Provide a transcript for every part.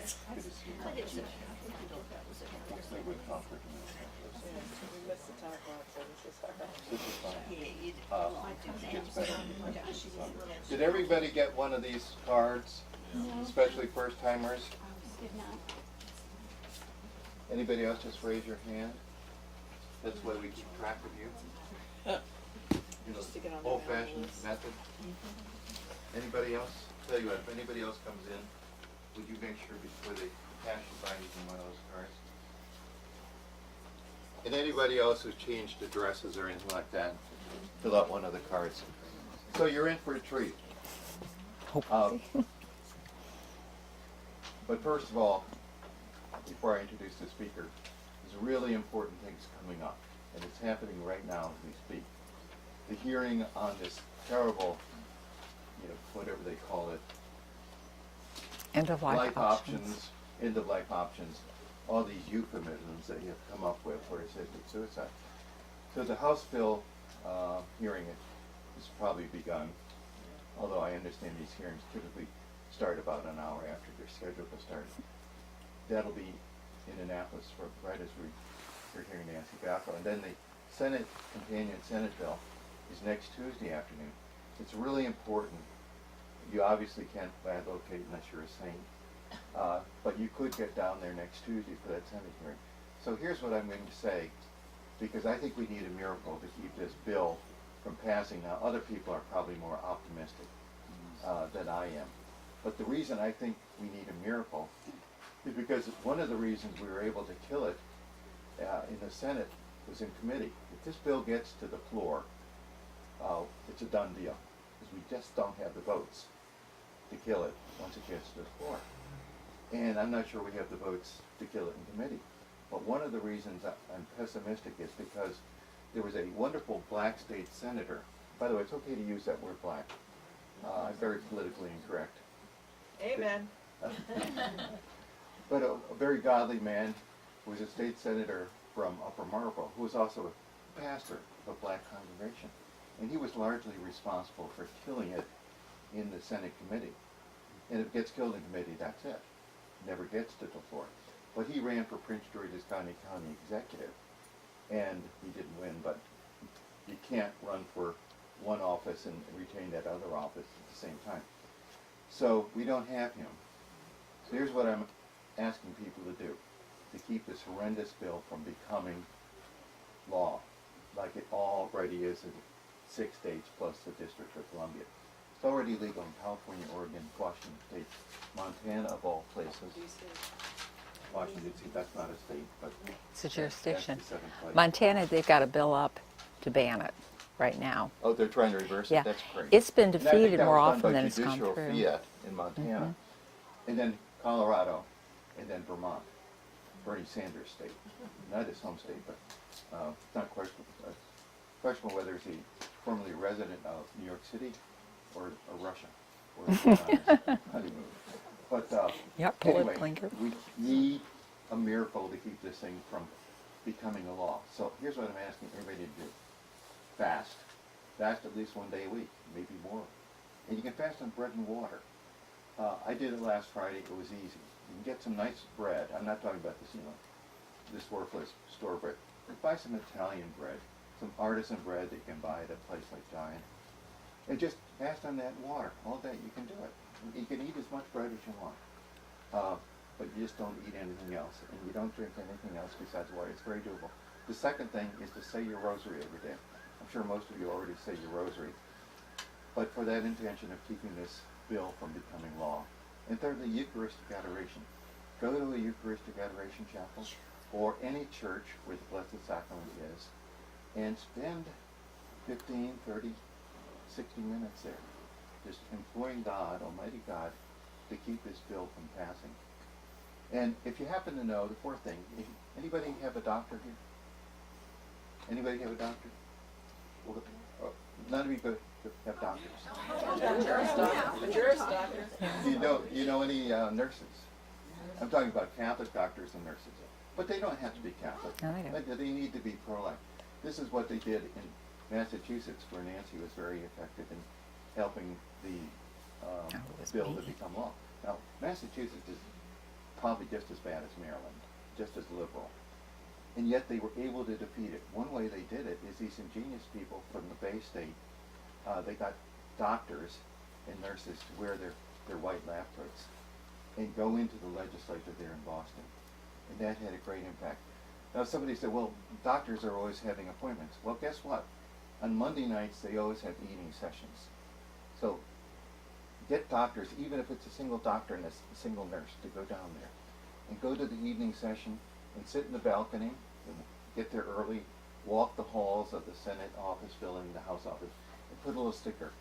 Good to see you. Hopefully with comfort and We missed the time clock, so this is all right. this is fine. It gets better. Did everybody get one of these cards, especially first timers? Did not. Anybody else, just raise your hand. That's the way we keep track of you. You know, Stick it on the old-fashioned list. method. Anybody else? Tell you what, if anybody else comes in, would you make sure before they pass you by using one of those cards? And anybody else who's changed addresses or anything like that, fill out one of the cards. So you're in for a treat. But first of all, before I introduce the speaker, there's really important things coming up, and it's happening right now as we speak. The hearing on this terrible, whatever they call it, End of life options, end of life options, all these euphemisms that you have come up with for assisted suicide. So the House bill hearing has probably begun, although I understand these hearings typically start about an hour after they're scheduled to start. That'll be in Annapolis right as we're hearing Nancy Valko. And then the companion Senate bill is next Tuesday afternoon. It's really important. You obviously can't advocate unless you're a saint, but you could get down there next Tuesday for that Senate hearing. So here's what I'm going to say, because I think we need a miracle to keep this bill from passing. Now, other people are probably more optimistic than I am. But the reason I think we need a miracle is because one of the reasons we were able to kill it in the Senate was in committee. If this bill gets to the floor, it's a done deal, because we just don't have the votes to kill it once it gets to the floor. And I'm not sure we have the votes to kill it in committee. But one of the reasons I'm pessimistic is because there was a wonderful black state senator. By the way, it's okay to use that word black. I'm very politically incorrect. Amen. But a very godly man who was a state senator from Upper Marlboro, who was also a pastor of a black congregation. And he was largely responsible for killing it in the Senate committee. And if it gets killed in committee, that's it. Never gets to the floor. But he ran for Prince George's County executive, and he didn't win, but you can't run for one office and retain that other office at the same time. So we don't have him. So here's what I'm asking people to do, to keep this horrendous bill from becoming law, like it already is in 6 states plus the District of Columbia. It's already legal in California, Oregon, Washington State, Montana, of all places. Washington D.C., that's not a state, but It's a jurisdiction. that's the seventh place. Montana, they've got a bill up to ban it right now. Oh, they're trying to reverse Yeah. it? That's great. It's been And I think defeated that more was done often by than it's gone judicial through. fiat in Montana, and then Colorado, and then Vermont, Bernie Sanders' state. Not his home state, but it's not questionable whether he's formerly a resident of New York City or Russia, or honeymoon. But Yep, anyway, political. we need a miracle to keep this thing from becoming a law. So here's what I'm asking everybody to do. Fast. Fast at least one day a week, maybe more. And you can fast on bread and water. I did it last Friday. It was easy. You can get some nice bread. I'm not talking about this worthless store bread. Buy some Italian bread, some artisan bread that you can buy at a place like Giant. And just fast on that water all day. You can do it. You can eat as much bread as you want. But you just don't eat anything else. And you don't drink anything else besides water. It's very doable. The second thing is to say your rosary every day. I'm sure most of you already say your rosary. But for that intention of keeping this bill from becoming law. And thirdly, Eucharistic adoration. Go to a Eucharistic adoration chapel or any church where the Blessed Sacrament is and spend 15, 30, 60 minutes there. Just imploring God, Almighty God, to keep this bill from passing. And if you happen to know, the fourth thing, anybody have a doctor here? Anybody have a doctor? Well, none of you have doctors. A juris doctor. Do you know any nurses? I'm talking about Catholic doctors and nurses. But they don't have to be Catholic. No, they don't. But they need to be pro-life. This is what they did in Massachusetts, where Nancy was very effective in helping the it was bill me. to become law. Now, Massachusetts is probably just as bad as Maryland, just as liberal. And yet they were able to defeat it. One way they did it is these ingenious people from the Bay State, they got doctors and nurses to wear their white lab coats and go into the legislature there in Boston. And that had a great impact. Now somebody said, well, doctors are always having appointments. Well, guess what? On Monday nights, they always have evening sessions. So get doctors, even if it's a single doctor and a single nurse, to go down there and go to the evening session and sit in the balcony and get there early, walk the halls of the Senate office building, the House office, and put a little sticker,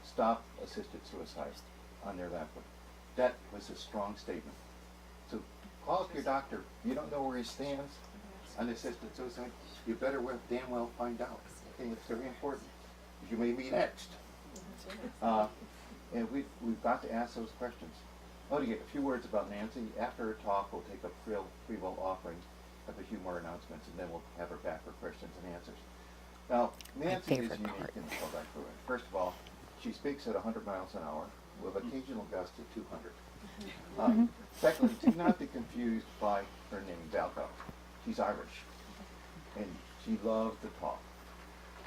stop assisted suicide, on their laptop. That was a strong statement. So call up your doctor. You don't know where he stands on assisted suicide. You better damn well find out. Okay, it's very important. You may be next. And we've got to ask those questions. Oh, to get a few words about Nancy. After her talk, we'll take a free will offering, have a few more announcements, and then we'll have her back for questions and answers. Now, Nancy is unique in the pro-life movement. First of all, she speaks at 100 miles an hour with occasional gusts of 200. Secondly, do not be confused by her name, Valko. She's Irish, and she loved to talk.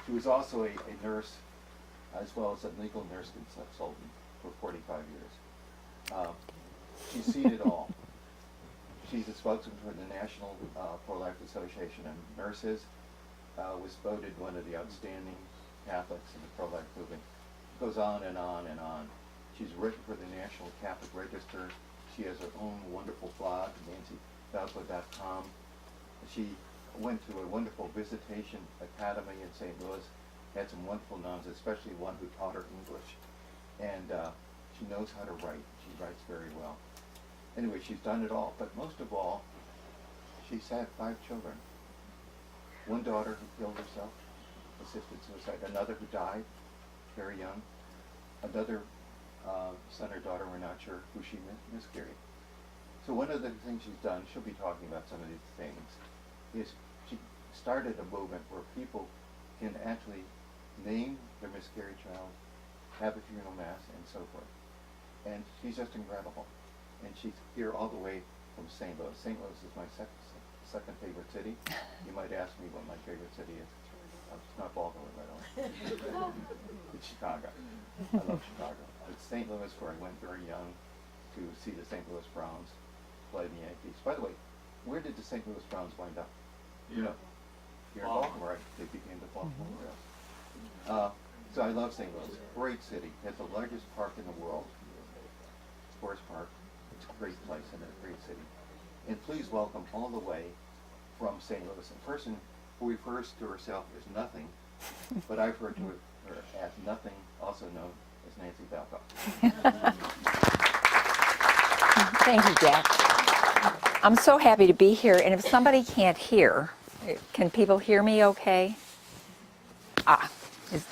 She was also a nurse, as well as a legal nurse consultant for 45 years. She's seen it all. She's a spokesman for the National Pro-Life Association of Nurses, was voted one of the outstanding Catholics in the pro-life movement. It goes on and on and on. She's written for the National Catholic Register. She has her own wonderful blog, nancyvalko.com. She went to a wonderful visitation academy in St. Louis, had some wonderful nuns, especially one who taught her English. And she knows how to write. She writes very well. Anyway, she's done it all, but most of all, she's had 5 children. One daughter who killed herself, assisted suicide. Another who died, very young. Another son or daughter, we're not sure, who she miscarried. So one of the things she's done, she'll be talking about some of these things, is she started a movement where people can actually name their miscarried child, have a funeral mass, and so forth. And she's just incredible. And she's here all the way from St. Louis. St. Louis is my second favorite city. You might ask me what my favorite city is. It's not Baltimore, by the way. It's Chicago. I love Chicago. It's St. Louis, where I went very young to see the St. Louis Browns play the Yankees. By the way, where did the St. Louis Browns wind up? You know, here in Baltimore, right? They became the Baltimore Orioles. So I love St. Louis. Great city. It's the largest park in the world. Forest Park. It's a great place and a great city. And please welcome all the way from St. Louis a person who refers to herself as nothing, but I've referred to her as nothing, also known as Nancy Valko. Thank you, Jack. I'm so happy to be here, and if somebody can't hear, can people hear me okay? This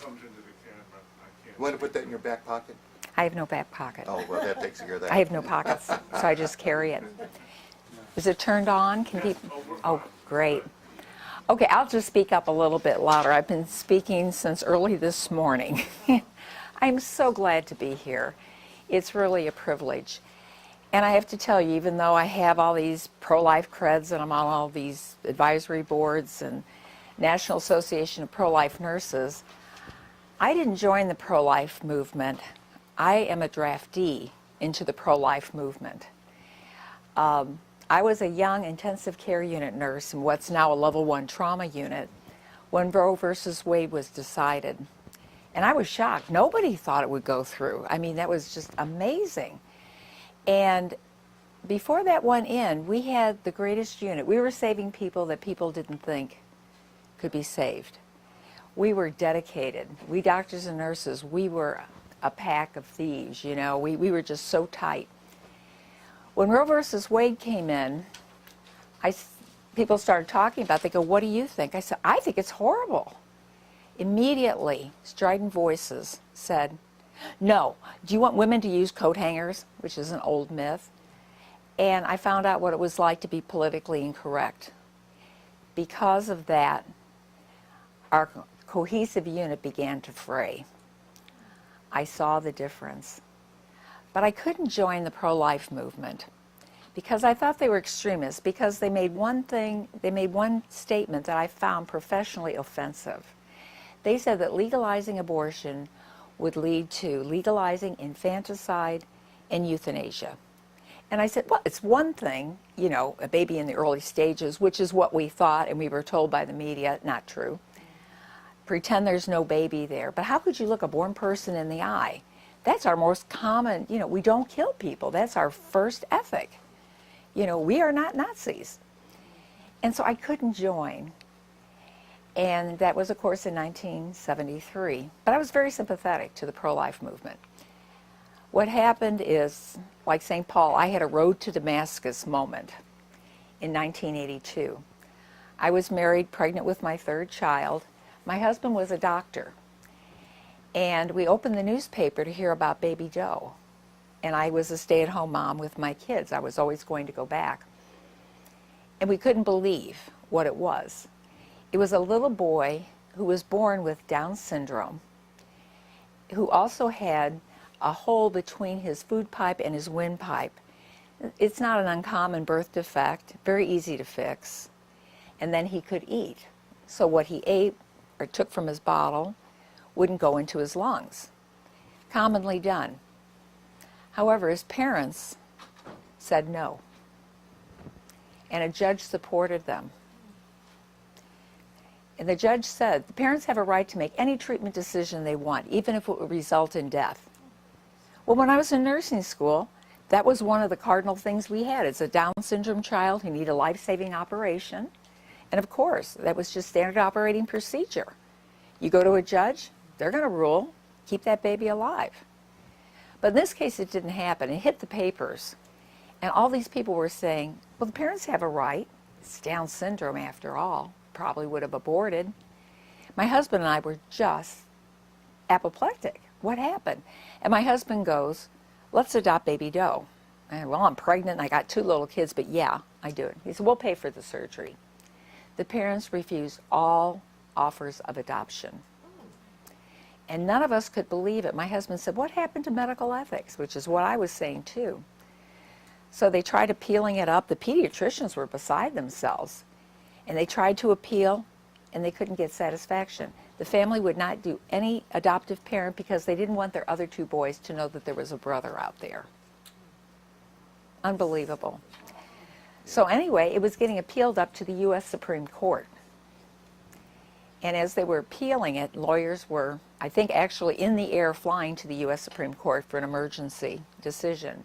comes into the camera. I can't. You want to put that in your back pocket? I have no back pocket. Oh, well, that takes care of that. I have no pockets, so I just carry it. Is it turned on? Can people? Oh, great. Okay, I'll just speak up a little bit louder. I've been speaking since early this morning. I'm so glad to be here. It's really a privilege. And I have to tell you, even though I have all these pro-life creds and I'm on all these advisory boards and National Association of Pro-Life Nurses, I didn't join the pro-life movement. I am a draftee into the pro-life movement. I was a young intensive care unit nurse in what's now a level 1 trauma unit when Roe versus Wade was decided. And I was shocked. Nobody thought it would go through. I mean, that was just amazing. And before that went in, we had the greatest unit. We were saving people that people didn't think could be saved. We were dedicated. We doctors and nurses, we were a pack of thieves, you know. We were just so tight. When Roe versus Wade came in, people started talking about it. They go, what do you think? I said, I think it's horrible. Immediately, strident voices said, no, do you want women to use coat hangers, which is an old myth? And I found out what it was like to be politically incorrect. Because of that, our cohesive unit began to fray. I saw the difference. But I couldn't join the pro-life movement because I thought they were extremists, because they made one statement that I found professionally offensive. They said that legalizing abortion would lead to legalizing infanticide and euthanasia. And I said, well, it's one thing, you know, a baby in the early stages, which is what we thought and we were told by the media, not true. Pretend there's no baby there. But how could you look a born person in the eye? That's our most common, you know, we don't kill people. That's our first ethic. You know, we are not Nazis. And so I couldn't join. And that was, of course, in 1973. But I was very sympathetic to the pro-life movement. What happened is, like St. Paul, I had a road to Damascus moment in 1982. I was married, pregnant with my third child. My husband was a doctor. And we opened the newspaper to hear about Baby Doe. And I was a stay-at-home mom with my kids. I was always going to go back. And we couldn't believe what it was. It was a little boy who was born with Down syndrome, who also had a hole between his food pipe and his windpipe. It's not an uncommon birth defect, very easy to fix. And then he could eat. So what he ate or took from his bottle wouldn't go into his lungs. Commonly done. However, his parents said no. And a judge supported them. And the judge said, the parents have a right to make any treatment decision they want, even if it would result in death. Well, when I was in nursing school, that was one of the cardinal things we had. It's a Down syndrome child who needed a life-saving operation. And of course, that was just standard operating procedure. You go to a judge, they're going to rule, keep that baby alive. But in this case, it didn't happen. It hit the papers. And all these people were saying, well, the parents have a right. It's Down syndrome after all. Probably would have aborted. My husband and I were just apoplectic. What happened? And my husband goes, let's adopt Baby Doe. And well, I'm pregnant and I got 2 little kids, but yeah, I do it. He said, we'll pay for the surgery. The parents refused all offers of adoption. And none of us could believe it. My husband said, what happened to medical ethics? Which is what I was saying too. So they tried appealing it up. The pediatricians were beside themselves. And they tried to appeal, and they couldn't get satisfaction. The family would not do any adoptive parent because they didn't want their other 2 boys to know that there was a brother out there. Unbelievable. So anyway, it was getting appealed up to the U.S. Supreme Court. And as they were appealing it, lawyers were, I think, actually in the air flying to the U.S. Supreme Court for an emergency decision.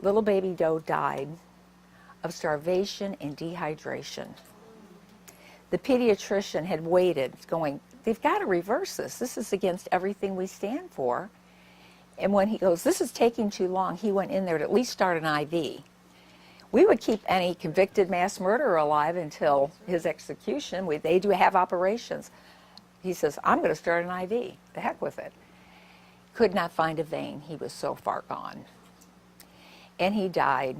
Little Baby Doe died of starvation and dehydration. The pediatrician had waited, going, they've got to reverse this. This is against everything we stand for. And when he goes, this is taking too long, he went in there to at least start an IV. We would keep any convicted mass murderer alive until his execution. They do have operations. He says, I'm going to start an IV. The heck with it. Could not find a vein. He was so far gone. And he died.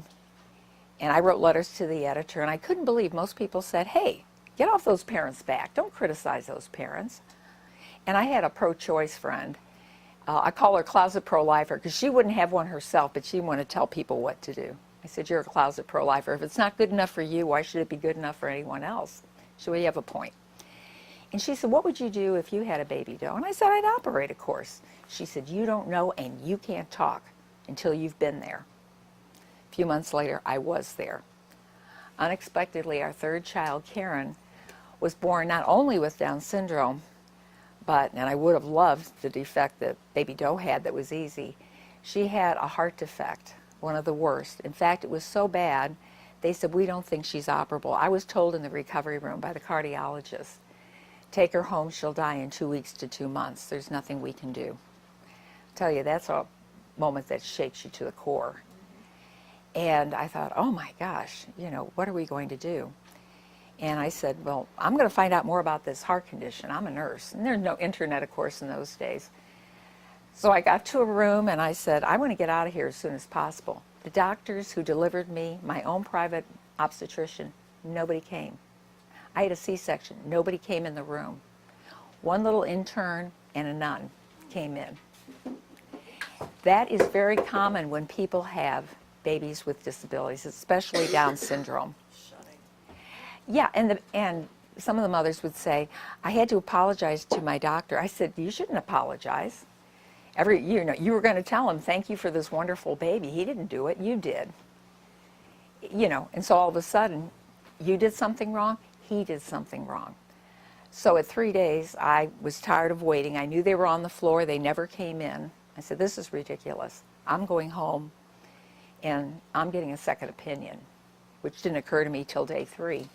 And I wrote letters to the editor, and I couldn't believe most people said, hey, get off those parents' back. Don't criticize those parents. And I had a pro-choice friend. I call her closet pro-lifer because she wouldn't have one herself, but she wanted to tell people what to do. I said, you're a closet pro-lifer. If it's not good enough for you, why should it be good enough for anyone else? So we have a point. And she said, what would you do if you had a Baby Doe? And I said, I'd operate, of course. She said, you don't know and you can't talk until you've been there. A few months later, I was there. Unexpectedly, our third child, Karen, was born not only with Down syndrome, but, and I would have loved the defect that Baby Doe had that was easy, she had a heart defect, one of the worst. In fact, it was so bad, they said, we don't think she's operable. I was told in the recovery room by the cardiologist, take her home, she'll die in 2 weeks to 2 months. There's nothing we can do. I tell you, that's a moment that shakes you to the core. And I thought, oh my gosh, you know, what are we going to do? And I said, well, I'm going to find out more about this heart condition. I'm a nurse. And there's no internet, of course, in those days. So I got to a room and I said, I want to get out of here as soon as possible. The doctors who delivered me, my own private obstetrician, nobody came. I had a C-section. Nobody came in the room. One little intern and a nun came in. That is very common when people have babies with disabilities, especially Down syndrome. Shunning. Yeah, and some of the mothers would say, I had to apologize to my doctor. I said, you shouldn't apologize. You were going to tell him, thank you for this wonderful baby. He didn't do it, you did. And so all of a sudden, you did something wrong, he did something wrong. So at 3 days, I was tired of waiting. I knew they were on the floor. They never came in. I said, this is ridiculous. I'm going home, and I'm getting a second opinion, which didn't occur to me till day 3.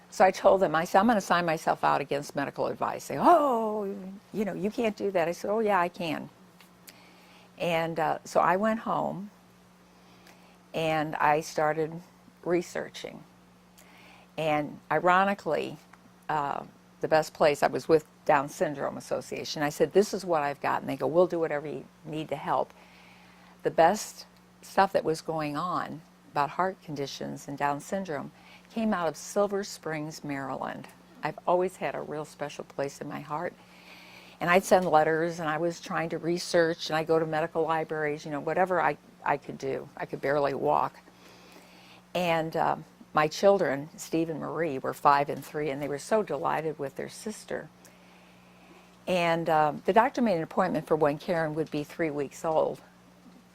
So I told them, I said, I'm going to sign myself out against medical advice. They, oh, you can't do that. I said, oh, yeah, I can. And so I went home, and I started researching. And ironically, the best place, I was with Down Syndrome Association. I said, this is what I've got. And they go, we'll do whatever you need to help. The best stuff that was going on about heart conditions and Down syndrome came out of Silver Springs, Maryland. I've always had a real special place in my heart. And I'd send letters, and I was trying to research, and I'd go to medical libraries, whatever I could do. I could barely walk. And my children, Steve and Marie, were 5 and 3, and they were so delighted with their sister. And the doctor made an appointment for when Karen would be 3 weeks old.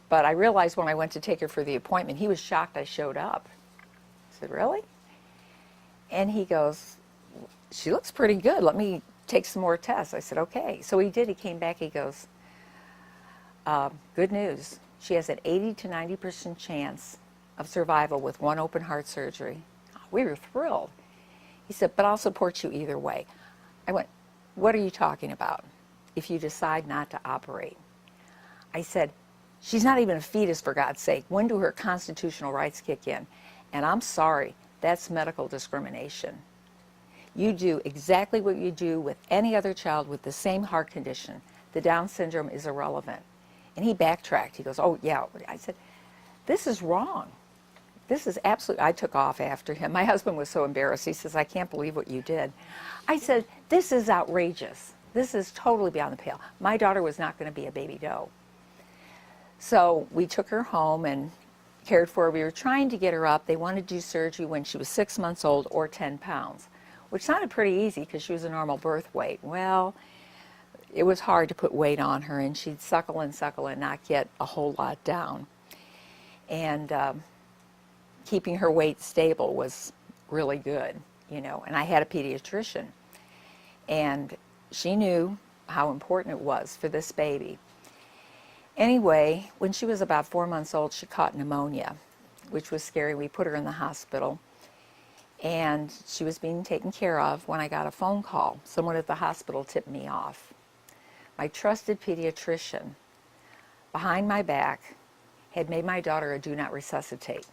But I realized when I went to take her for the appointment, he was shocked I showed up. I said, really? And he goes, she looks pretty good. Let me take some more tests. I said, okay. So he did. He came back. He goes, good news. She has an 80 to 90% chance of survival with 1 open heart surgery. We were thrilled. He said, but I'll support you either way. I went, what are you talking about if you decide not to operate? I said, she's not even a fetus, for God's sake. When do her constitutional rights kick in? And I'm sorry, that's medical discrimination. You do exactly what you do with any other child with the same heart condition. The Down syndrome is irrelevant. And he backtracked. He goes, oh, yeah. I said, this is wrong. This is absolutely, I took off after him. My husband was so embarrassed. He says, I can't believe what you did. I said, this is outrageous. This is totally beyond the pale. My daughter was not going to be a baby doe. So we took her home and cared for her. We were trying to get her up. They wanted to do surgery when she was 6 months old or 10 pounds, which sounded pretty easy because she was a normal birth weight. Well, it was hard to put weight on her, and she'd suckle and not get a whole lot down. And keeping her weight stable was really good, and I had a pediatrician, and she knew how important it was for this baby. Anyway, when she was about 4 months old, she caught pneumonia, which was scary. We put her in the hospital, and she was being taken care of when I got a phone call. Someone at the hospital tipped me off. My trusted pediatrician, behind my back, had made my daughter a do not resuscitate.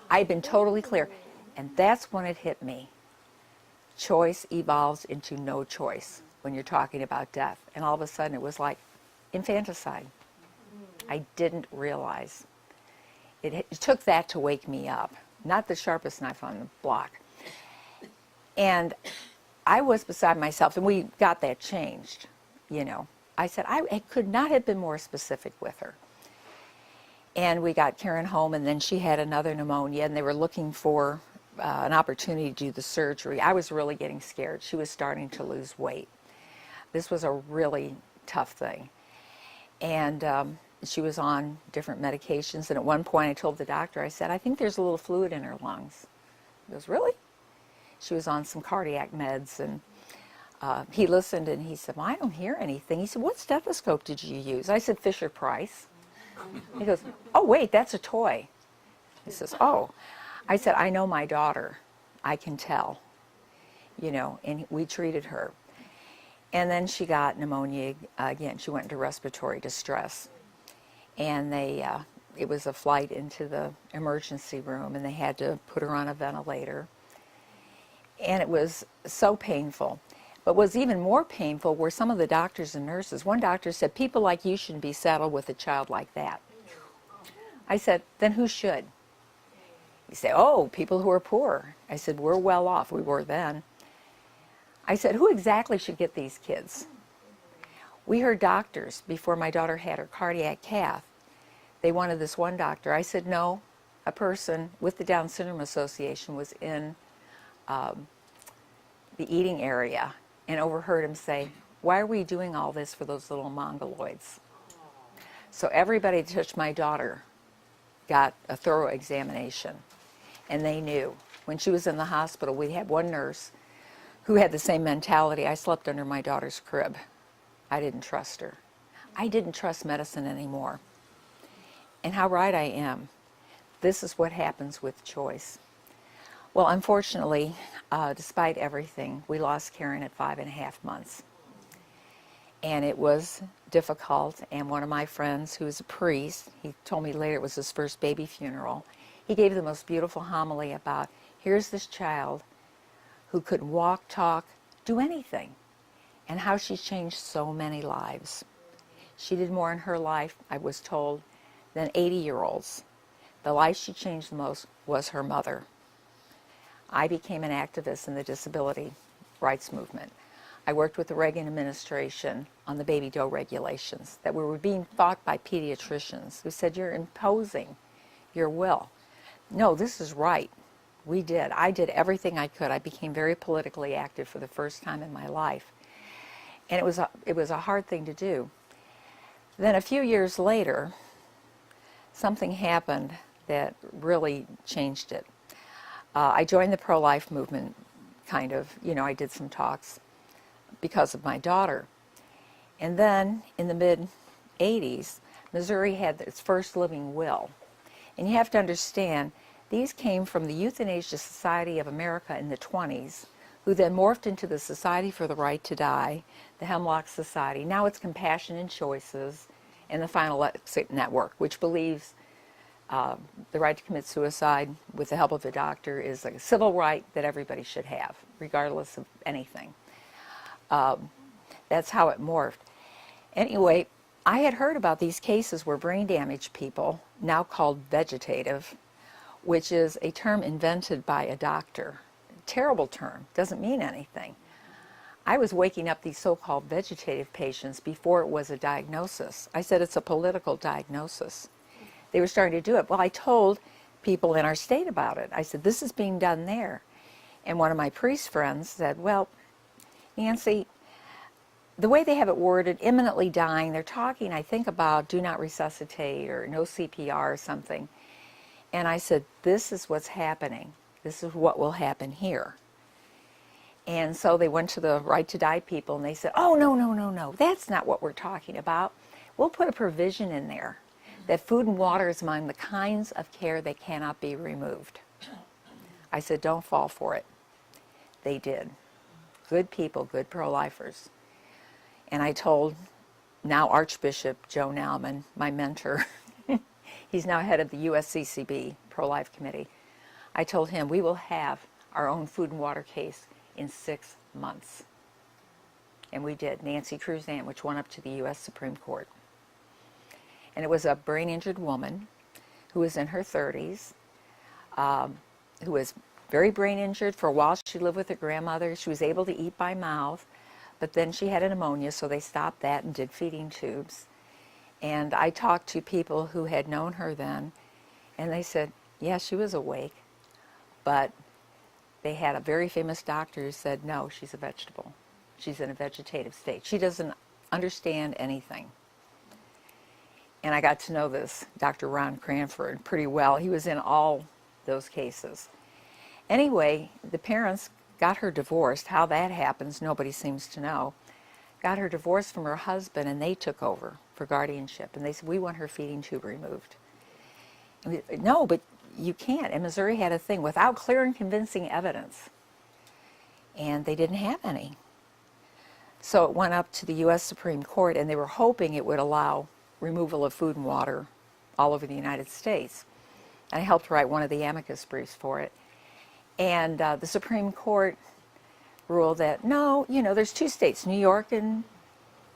I'd been totally clear, and that's when it hit me. Choice evolves into no choice when you're talking about death. And all of a sudden it was like infanticide. I didn't realize. It took that to wake me up, not the sharpest knife on the block. And I was beside myself, and we got that changed, I said, I could not have been more specific with her. And we got Karen home, and then she had another pneumonia, and they were looking for an opportunity to do the surgery. I was really getting scared. She was starting to lose weight. This was a really tough thing. And she was on different medications, and at one point I told the doctor, I said, I think there's a little fluid in her lungs. He goes, really? She was on some cardiac meds, and he listened, and he said, well, I don't hear anything. He said, what stethoscope did you use? I said, Fisher-Price. He goes, oh, wait, that's a toy. He says, oh. I said, I know my daughter. I can tell, and we treated her. And then she got pneumonia again. She went into respiratory distress. And it was a flight into the emergency room, and they had to put her on a ventilator. And it was so painful. But what was even more painful were some of the doctors and nurses. One doctor said, people like you shouldn't be saddled with a child like that. I said, then who should? He said, oh, people who are poor. I said, we're well off. We were then. I said, who exactly should get these kids? We heard doctors before my daughter had her cardiac cath. They wanted this one doctor. I said no. A person with the Down Syndrome Association was in the eating area and overheard him say, "Why are we doing all this for those little mongoloids?" So everybody that touched my daughter got a thorough examination, and they knew. When she was in the hospital, we had one nurse who had the same mentality. I slept under my daughter's crib. I didn't trust her. I didn't trust medicine anymore. And how right I am. This is what happens with choice. Well, unfortunately, despite everything, we lost Karen at 5.5 months. And it was difficult, and one of my friends, who is a priest, he told me later it was his first baby funeral, he gave the most beautiful homily about, here's this child who could walk, talk, do anything, and how she's changed so many lives. She did more in her life, I was told, than 80-year-olds. The life she changed the most was her mother. I became an activist in the disability rights movement. I worked with the Reagan administration on the baby dough regulations that were being fought by pediatricians who said, you're imposing your will. No, this is right. We did. I did everything I could. I became very politically active for the first time in my life. And it was a hard thing to do. Then a few years later, something happened that really changed it. I joined the pro-life movement, kind of. I did some talks because of my daughter. And then in the mid-'80s, Missouri had its first living will. And you have to understand, these came from the Euthanasia Society of America in the 20s, who then morphed into the Society for the Right to Die, the Hemlock Society. Now it's Compassion and Choices, and the Final Exit Network, which believes the right to commit suicide with the help of a doctor is a civil right that everybody should have, regardless of anything. That's how it morphed. Anyway, I had heard about these cases where brain damaged people, now called vegetative, which is a term invented by a doctor. Terrible term, doesn't mean anything. I was waking up these so-called vegetative patients before it was a diagnosis. I said it's a political diagnosis. They were starting to do it. Well, I told people in our state about it. I said, this is being done there. And one of my priest friends said, well, Nancy, the way they have it worded, imminently dying, they're talking, I think, about do not resuscitate or no CPR or something. And I said, this is what's happening. This is what will happen here. And so they went to the Right to Die people and they said, oh, no, that's not what we're talking about. We'll put a provision in there that food and water is among the kinds of care that cannot be removed. I said, don't fall for it. They did. Good people, good pro-lifers. And I told now Archbishop Joe Nalman, my mentor, he's now head of the USCCB Pro-Life Committee. I told him we will have our own food and water case in 6 months. And we did. Nancy Cruzan, which went up to the U.S. Supreme Court. And it was a brain-injured woman who was in her 30s, who was very brain-injured. For a while, she lived with her grandmother. She was able to eat by mouth, but then she had a pneumonia, so they stopped that and did feeding tubes. And I talked to people who had known her then, and they said, yeah, she was awake, but they had a very famous doctor who said, no, she's a vegetable. She's in a vegetative state. She doesn't understand anything. And I got to know this Dr. Ron Cranford pretty well. He was in all those cases. Anyway, the parents got her divorced. How that happens, nobody seems to know. Got her divorced from her husband, and they took over for guardianship. And they said, we want her feeding tube removed. And we, no, but you can't. And Missouri had a thing without clear and convincing evidence. And they didn't have any. So it went up to the U.S. Supreme Court, and they were hoping it would allow removal of food and water all over the United States. And I helped write one of the amicus briefs for it. And the Supreme Court ruled that, no, there's 2 states, New York and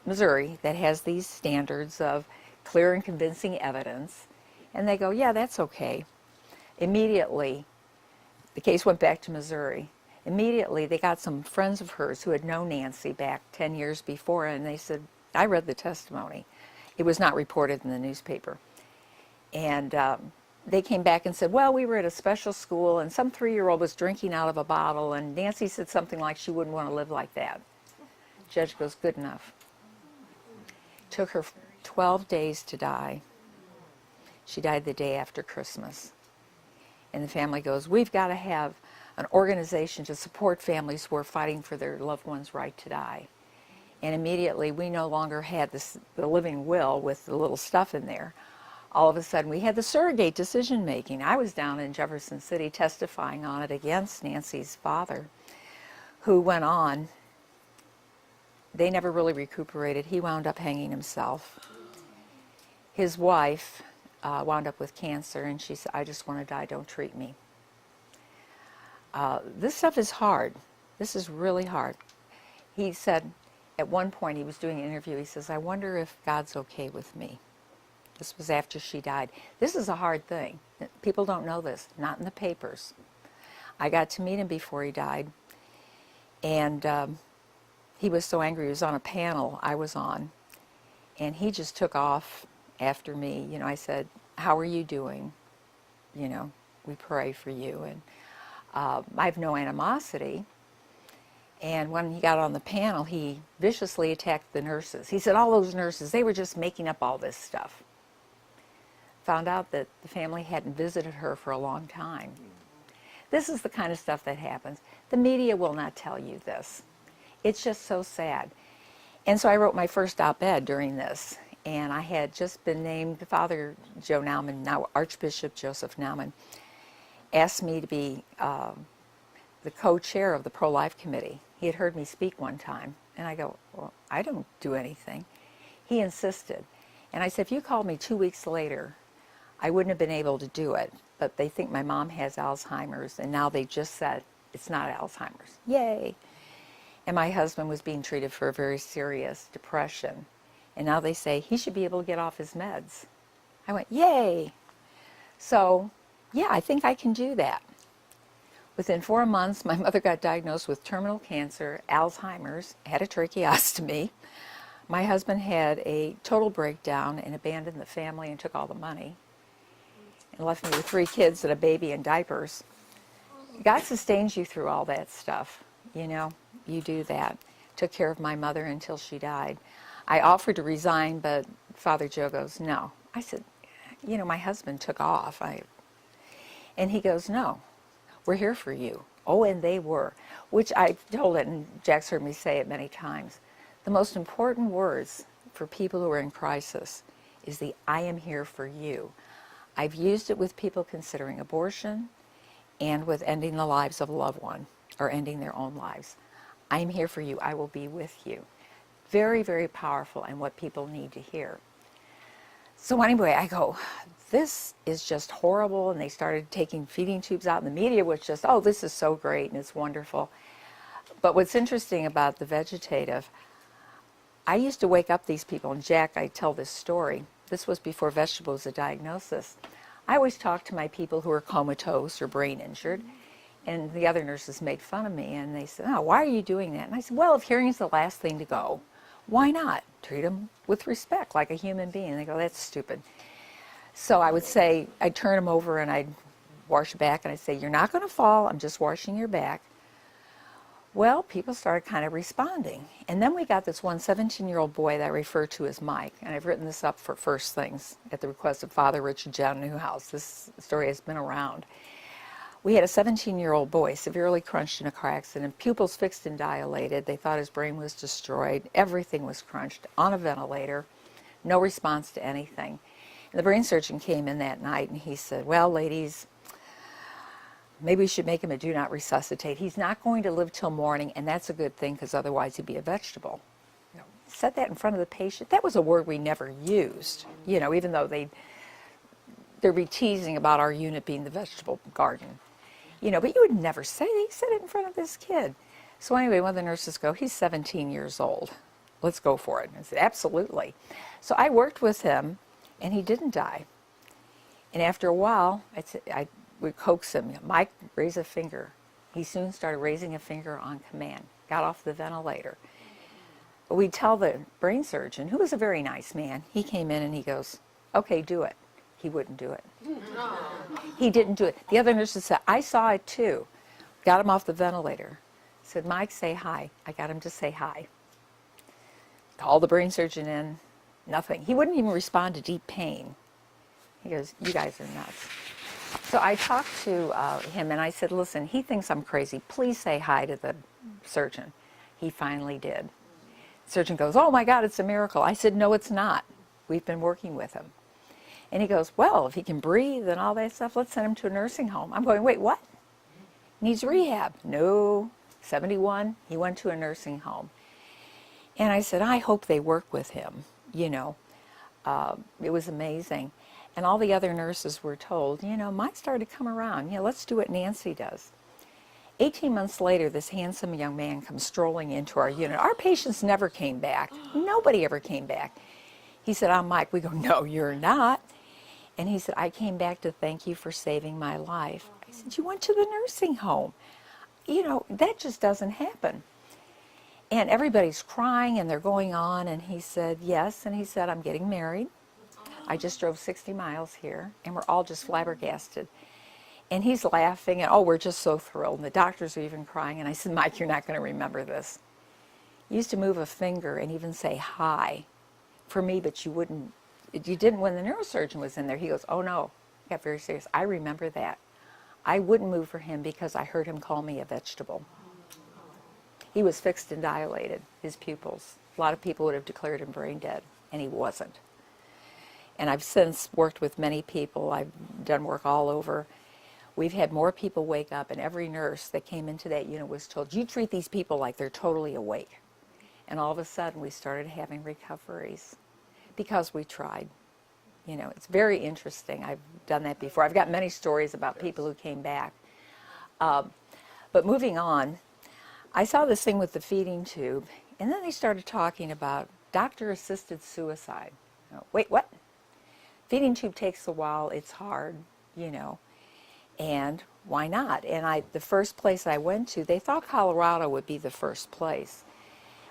Missouri, that has these standards of clear and convincing evidence. And they go, yeah, that's okay. Immediately, the case went back to Missouri. Immediately, they got some friends of hers who had known Nancy back 10 years before, and they said, I read the testimony. It was not reported in the newspaper. And they came back and said, well, we were at a special school and some 3-year-old was drinking out of a bottle and Nancy said something like she wouldn't want to live like that. Judge goes, good enough. Took her 12 days to die. She died the day after Christmas. And the family goes, we've got to have an organization to support families who are fighting for their loved one's right to die. And immediately we no longer had the living will with the little stuff in there. All of a sudden we had the surrogate decision making. I was down in Jefferson City testifying on it against Nancy's father, who went on. They never really recuperated. He wound up hanging himself. His wife wound up with cancer, and she said, I just want to die, don't treat me. This stuff is hard. This is really hard. He said, at one point he was doing an interview, he says, I wonder if God's okay with me. This was after she died. This is a hard thing. People don't know this, not in the papers. I got to meet him before he died, and he was so angry. He was on a panel I was on, and he just took off after me. You know, I said, how are you doing? You know, we pray for you. And I have no animosity. And when he got on the panel, he viciously attacked the nurses. He said, all those nurses, they were just making up all this stuff. Found out that the family hadn't visited her for a long time. This is the kind of stuff that happens. The media will not tell you this. It's just so sad. And so I wrote my first op-ed during this, and I had just been named, Father Joe Nauman, now Archbishop Joseph Nauman, asked me to be the co-chair of the pro-life committee. He had heard me speak one time, and I go, well, I don't do anything. He insisted. And I said, if you called me 2 weeks later, I wouldn't have been able to do it, but they think my mom has Alzheimer's, and now they just said it's not Alzheimer's. Yay! And my husband was being treated for a very serious depression, and now they say he should be able to get off his meds. I went, yay! So, yeah, I think I can do that. Within 4 months, my mother got diagnosed with terminal cancer, Alzheimer's, had a tracheostomy. My husband had a total breakdown and abandoned the family and took all the money and left me with 3 kids and a baby in diapers. God sustains you through all that stuff. You know, you do that. Took care of my mother until she died. I offered to resign, but Father Joe goes, no. I said, you know, my husband took off. And he goes, no, we're here for you. Oh, and they were, which I told it, and Jack's heard me say it many times. The most important words for people who are in crisis is the I am here for you. I've used it with people considering abortion and with ending the lives of a loved one or ending their own lives. I'm here for you. I will be with you. Very, very powerful and what people need to hear. So anyway, I go, this is just horrible. And they started taking feeding tubes out. And the media was just, oh, this is so great and it's wonderful. But what's interesting about the vegetative, I used to wake up these people, and Jack, I tell this story. This was before vegetable was a diagnosis. I always talked to my people who were comatose or brain injured, and the other nurses made fun of me, and they said, oh, why are you doing that? And I said, well, if hearing is the last thing to go, why not? Treat them with respect, like a human being. And they go, that's stupid. So I would say, I'd turn them over and I'd wash back, and I'd say, you're not going to fall, I'm just washing your back. Well, people started kind of responding. And then we got this one 17-year-old boy that I refer to as Mike. And I've written this up for First Things at the request of Father Richard John Newhouse. This story has been around. We had a 17-year-old boy severely crunched in a car accident, pupils fixed and dilated. They thought his brain was destroyed. Everything was crunched, on a ventilator, no response to anything. And the brain surgeon came in that night and he said, well, ladies, maybe we should make him a do not resuscitate. He's not going to live till morning, and that's a good thing because otherwise he'd be a vegetable. You know, said that in front of the patient. That was a word we never used, you know, even though they'd be teasing about our unit being the vegetable garden. You know, but you would never say that. He said it in front of this kid. So anyway, one of the nurses go, he's 17 years old. Let's go for it. And I said, absolutely. So I worked with him, and he didn't die. And after a while, I would coax him. Mike, raise a finger. He soon started raising a finger on command. Got off the ventilator. But we'd tell the brain surgeon, who was a very nice man, he came in and he goes, okay, do it. He wouldn't do it. He didn't do it. The other nurses said, I saw it too. Got him off the ventilator. Said, Mike, say hi. I got him to say hi. Called the brain surgeon in, nothing. He wouldn't even respond to deep pain. He goes, you guys are nuts. So I talked to him and I said, listen, he thinks I'm crazy. Please say hi to the surgeon. He finally did. The surgeon goes, oh my God, it's a miracle. I said, no, it's not. We've been working with him. And he goes, well, if he can breathe and all that stuff, let's send him to a nursing home. I'm going, wait, what? Needs rehab. No, 71, he went to a nursing home. And I said, I hope they work with him, you know. It was amazing. And all the other nurses were told, you know, Mike started to come around. You know, let's do what Nancy does. 18 months later, this handsome young man comes strolling into our unit. Our patients never came back. Nobody ever came back. He said, I'm Mike. We go, no, you're not. And he said, I came back to thank you for saving my life. I said, you went to the nursing home. You know, that just doesn't happen. And everybody's crying and they're going on. And he said, yes. And he said, I'm getting married. I just drove 60 miles here. And we're all just flabbergasted. And he's laughing. And, oh, we're just so thrilled. And the doctors are even crying. And I said, Mike, you're not going to remember this. You used to move a finger and even say hi for me, but you didn't when the neurosurgeon was in there. He goes, oh, no. I got very serious. I remember that. I wouldn't move for him because I heard him call me a vegetable. He was fixed and dilated, his pupils. A lot of people would have declared him brain dead, and he wasn't. And I've since worked with many people. I've done work all over. We've had more people wake up, and every nurse that came into that unit was told, you treat these people like they're totally awake. And all of a sudden, we started having recoveries because we tried. You know, it's very interesting. I've done that before. I've got many stories about people who came back. But moving on, I saw this thing with the feeding tube, and then they started talking about doctor-assisted suicide. Oh, wait, what? Feeding tube takes a while. It's hard, you know, and why not? And the first place I went to, they thought Colorado would be the first place.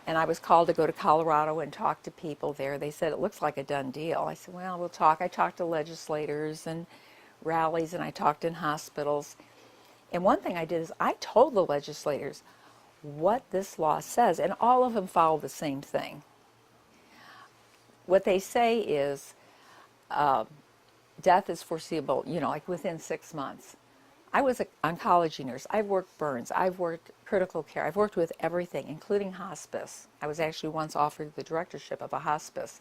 And I was called to go to Colorado and talk to people there. They said, it looks like a done deal. I said, well, we'll talk. I talked to legislators and rallies, and I talked in hospitals. And one thing I did is I told the legislators what this law says, and all of them follow the same thing. What they say is death is foreseeable, you know, like within 6 months. I was an oncology nurse. I've worked burns. I've worked critical care. I've worked with everything, including hospice. I was actually once offered the directorship of a hospice.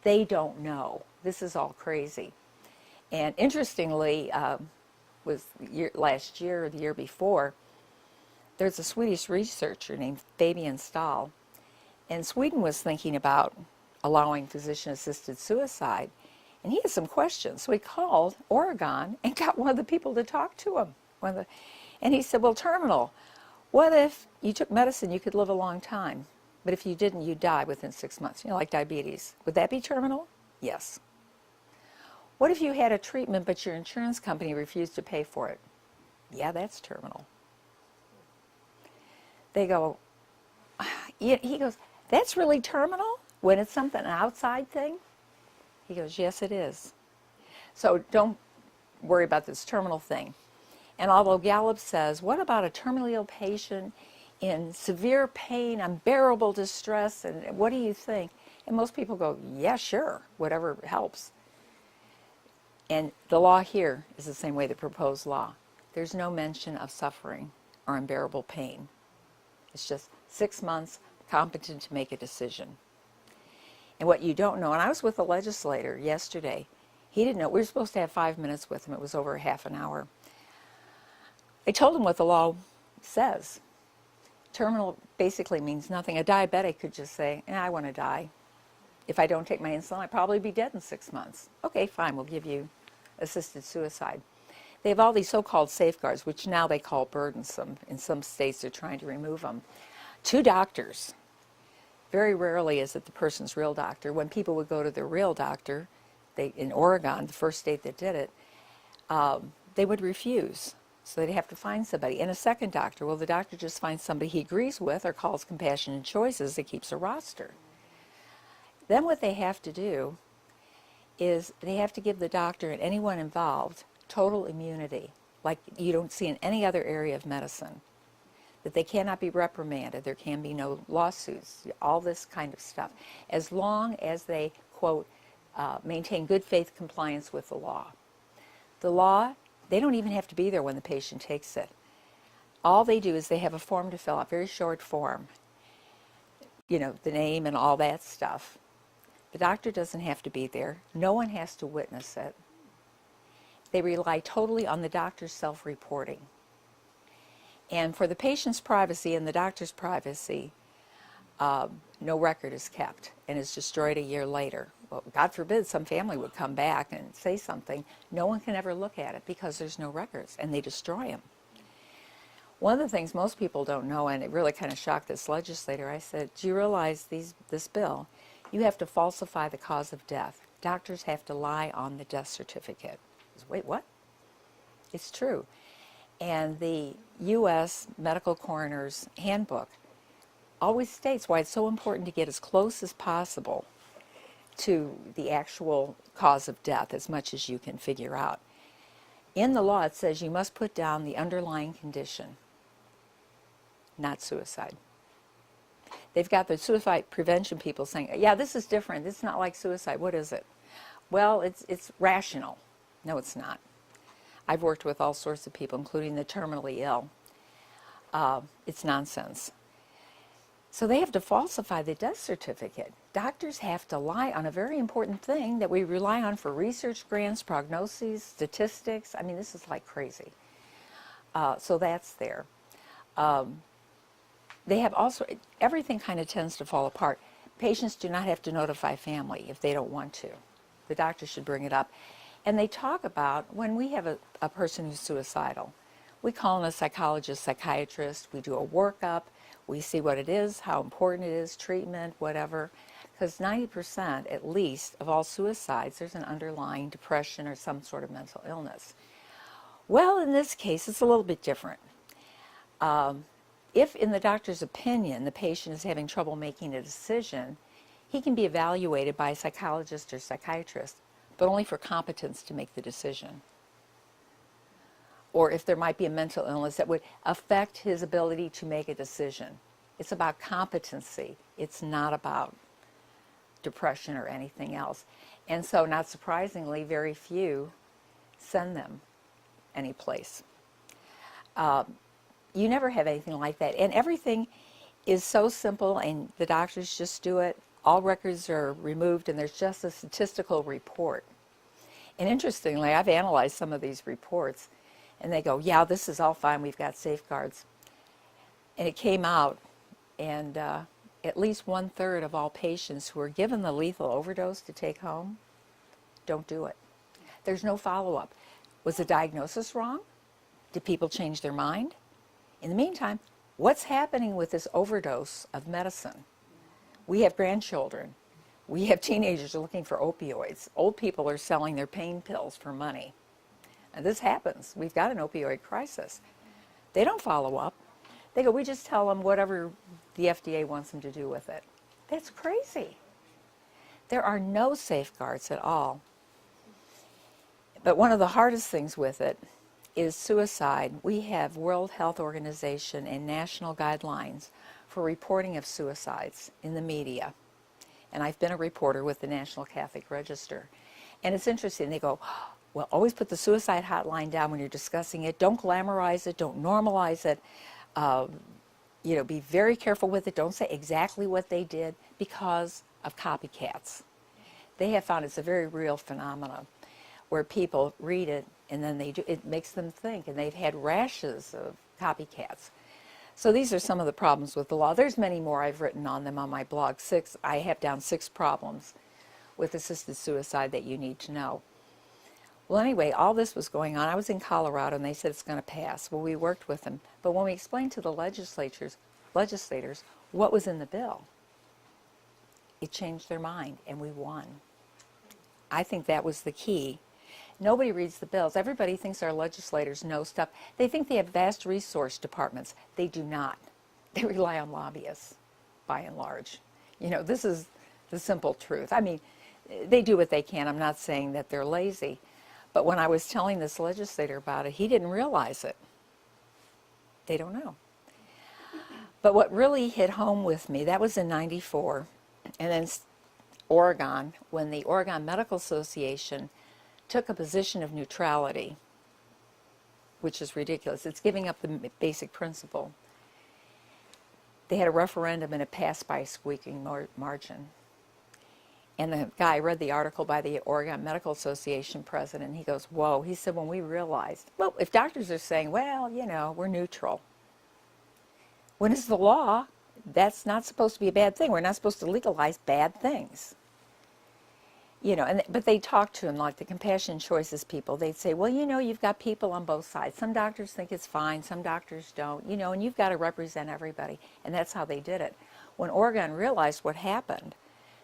They don't know. This is all crazy. And interestingly, last year or the year before, there's a Swedish researcher named Fabian Stahl, and Sweden was thinking about allowing physician-assisted suicide. And he had some questions. So he called Oregon and got one of the people to talk to him. And he said, well, terminal, what if you took medicine, you could live a long time, but if you didn't, you'd die within 6 months, you know, like diabetes. Would that be terminal? Yes. What if you had a treatment, but your insurance company refused to pay for it? Yeah, that's terminal. They go, he goes, that's really terminal when it's something, an outside thing? He goes, yes, it is. So don't worry about this terminal thing. And although Gallup says, what about a terminally ill patient in severe pain, unbearable distress, and what do you think? And most people go, yeah, sure, whatever helps. And the law here is the same way, the proposed law. There's no mention of suffering or unbearable pain. It's just 6 months, competent to make a decision. And what you don't know, and I was with a legislator yesterday. He didn't know. We were supposed to have 5 minutes with him. It was over half an hour. I told him what the law says. Terminal basically means nothing. A diabetic could just say, I want to die. If I don't take my insulin, I'd probably be dead in 6 months. Okay, fine, we'll give you assisted suicide. They have all these so-called safeguards, which now they call burdensome. In some states, they're trying to remove them. 2 doctors. Very rarely is it the person's real doctor. When people would go to their real doctor, in Oregon, the first state that did it, they would refuse. So they'd have to find somebody. And a second doctor, well, the doctor just finds somebody he agrees with or calls compassionate choices that keeps a roster. Then what they have to do is they have to give the doctor and anyone involved total immunity, like you don't see in any other area of medicine. That they cannot be reprimanded, there can be no lawsuits, all this kind of stuff, as long as they, quote, maintain good faith compliance with the law. The law, they don't even have to be there when the patient takes it. All they do is they have a form to fill out, very short form, you know, the name and all that stuff. The doctor doesn't have to be there. No one has to witness it. They rely totally on the doctor's self-reporting. And for the patient's privacy and the doctor's privacy, no record is kept and is destroyed a year later. Well, God forbid some family would come back and say something. No one can ever look at it because there's no records, and they destroy them. One of the things most people don't know, and it really kind of shocked this legislator, I said, do you realize this bill, you have to falsify the cause of death. Doctors have to lie on the death certificate. I said, wait, what? It's true. And the U.S. Medical Coroner's Handbook always states why it's so important to get as close as possible to the actual cause of death as much as you can figure out. In the law, it says you must put down the underlying condition, not suicide. They've got the suicide prevention people saying, yeah, this is different. This is not like suicide. What is it? Well, it's rational. No, it's not. I've worked with all sorts of people, including the terminally ill. It's nonsense. So they have to falsify the death certificate. Doctors have to lie on a very important thing that we rely on for research grants, prognoses, statistics. I mean, this is like crazy. So that's there. They have also, everything kind of tends to fall apart. Patients do not have to notify family if they don't want to. The doctor should bring it up. And they talk about when we have a person who's suicidal, we call in a psychologist, psychiatrist, we do a workup, we see what it is, how important it is, treatment, whatever. Because 90% at least of all suicides, there's an underlying depression or some sort of mental illness. Well, in this case, it's a little bit different. If in the doctor's opinion the patient is having trouble making a decision, he can be evaluated by a psychologist or psychiatrist, but only for competence to make the decision. Or if there might be a mental illness that would affect his ability to make a decision. It's about competency. It's not about depression or anything else. And so, not surprisingly, very few send them anyplace. You never have anything like that. And everything is so simple, and the doctors just do it. All records are removed, and there's just a statistical report. And interestingly, I've analyzed some of these reports, and they go, yeah, this is all fine, we've got safeguards. And it came out, and at least 1/3 of all patients who are given the lethal overdose to take home don't do it. There's no follow-up. Was the diagnosis wrong? Did people change their mind? In the meantime, what's happening with this overdose of medicine? We have grandchildren. We have teenagers looking for opioids. Old people are selling their pain pills for money. And this happens. We've got an opioid crisis. They don't follow up. They go, we just tell them whatever the FDA wants them to do with it. That's crazy. There are no safeguards at all. But one of the hardest things with it is suicide. We have World Health Organization and national guidelines for reporting of suicides in the media. And I've been a reporter with the National Catholic Register. And it's interesting. They go, well, always put the suicide hotline down when you're discussing it. Don't glamorize it. Don't normalize it. Be very careful with it. Don't say exactly what they did because of copycats. They have found it's a very real phenomenon where people read it and then it makes them think, and they've had rashes of copycats. So these are some of the problems with the law. There's many more. I've written on them on my blog. I have down 6 problems with assisted suicide that you need to know. Well, anyway, all this was going on. I was in Colorado, and they said it's going to pass. Well, we worked with them. But when we explained to the legislators what was in the bill, it changed their mind, and we won. I think that was the key. Nobody reads the bills. Everybody thinks our legislators know stuff. They think they have vast resource departments. They do not. They rely on lobbyists, by and large. This is the simple truth. I mean, they do what they can. I'm not saying that they're lazy. But when I was telling this legislator about it, he didn't realize it. They don't know. But what really hit home with me, that was in '94, and then Oregon, when the Oregon Medical Association took a position of neutrality, which is ridiculous. It's giving up the basic principle. They had a referendum and it passed by a squeaking margin. And the guy read the article by the Oregon Medical Association president, and he goes, whoa. He said, when we realized, well, if doctors are saying, well, we're neutral. When it's the law, that's not supposed to be a bad thing. We're not supposed to legalize bad things. But they talk to him like the compassion choices people. They'd say, well, you've got people on both sides. Some doctors think it's fine, some doctors don't, and you've got to represent everybody. And that's how they did it. When Oregon realized what happened,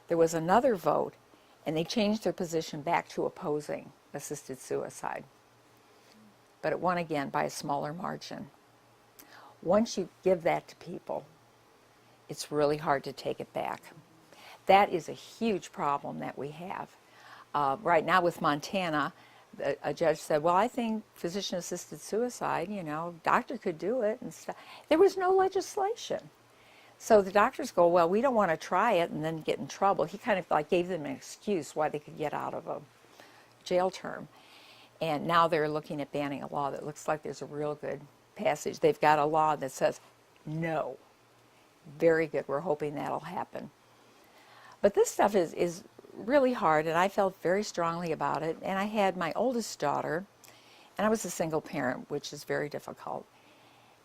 there was another vote, and they changed their position back to opposing assisted suicide. But it won again by a smaller margin. Once you give that to people, it's really hard to take it back. That is a huge problem that we have. Right now with Montana, a judge said, well, I think physician-assisted suicide, doctor could do it and stuff. There was no legislation. So the doctors go, well, we don't want to try it and then get in trouble. He kind of like gave them an excuse why they could get out of a jail term. And now they're looking at banning a law that looks like there's a real good passage. They've got a law that says no. Very good. We're hoping that'll happen. But this stuff is really hard, and I felt very strongly about it. And I had my oldest daughter, and I was a single parent, which is very difficult.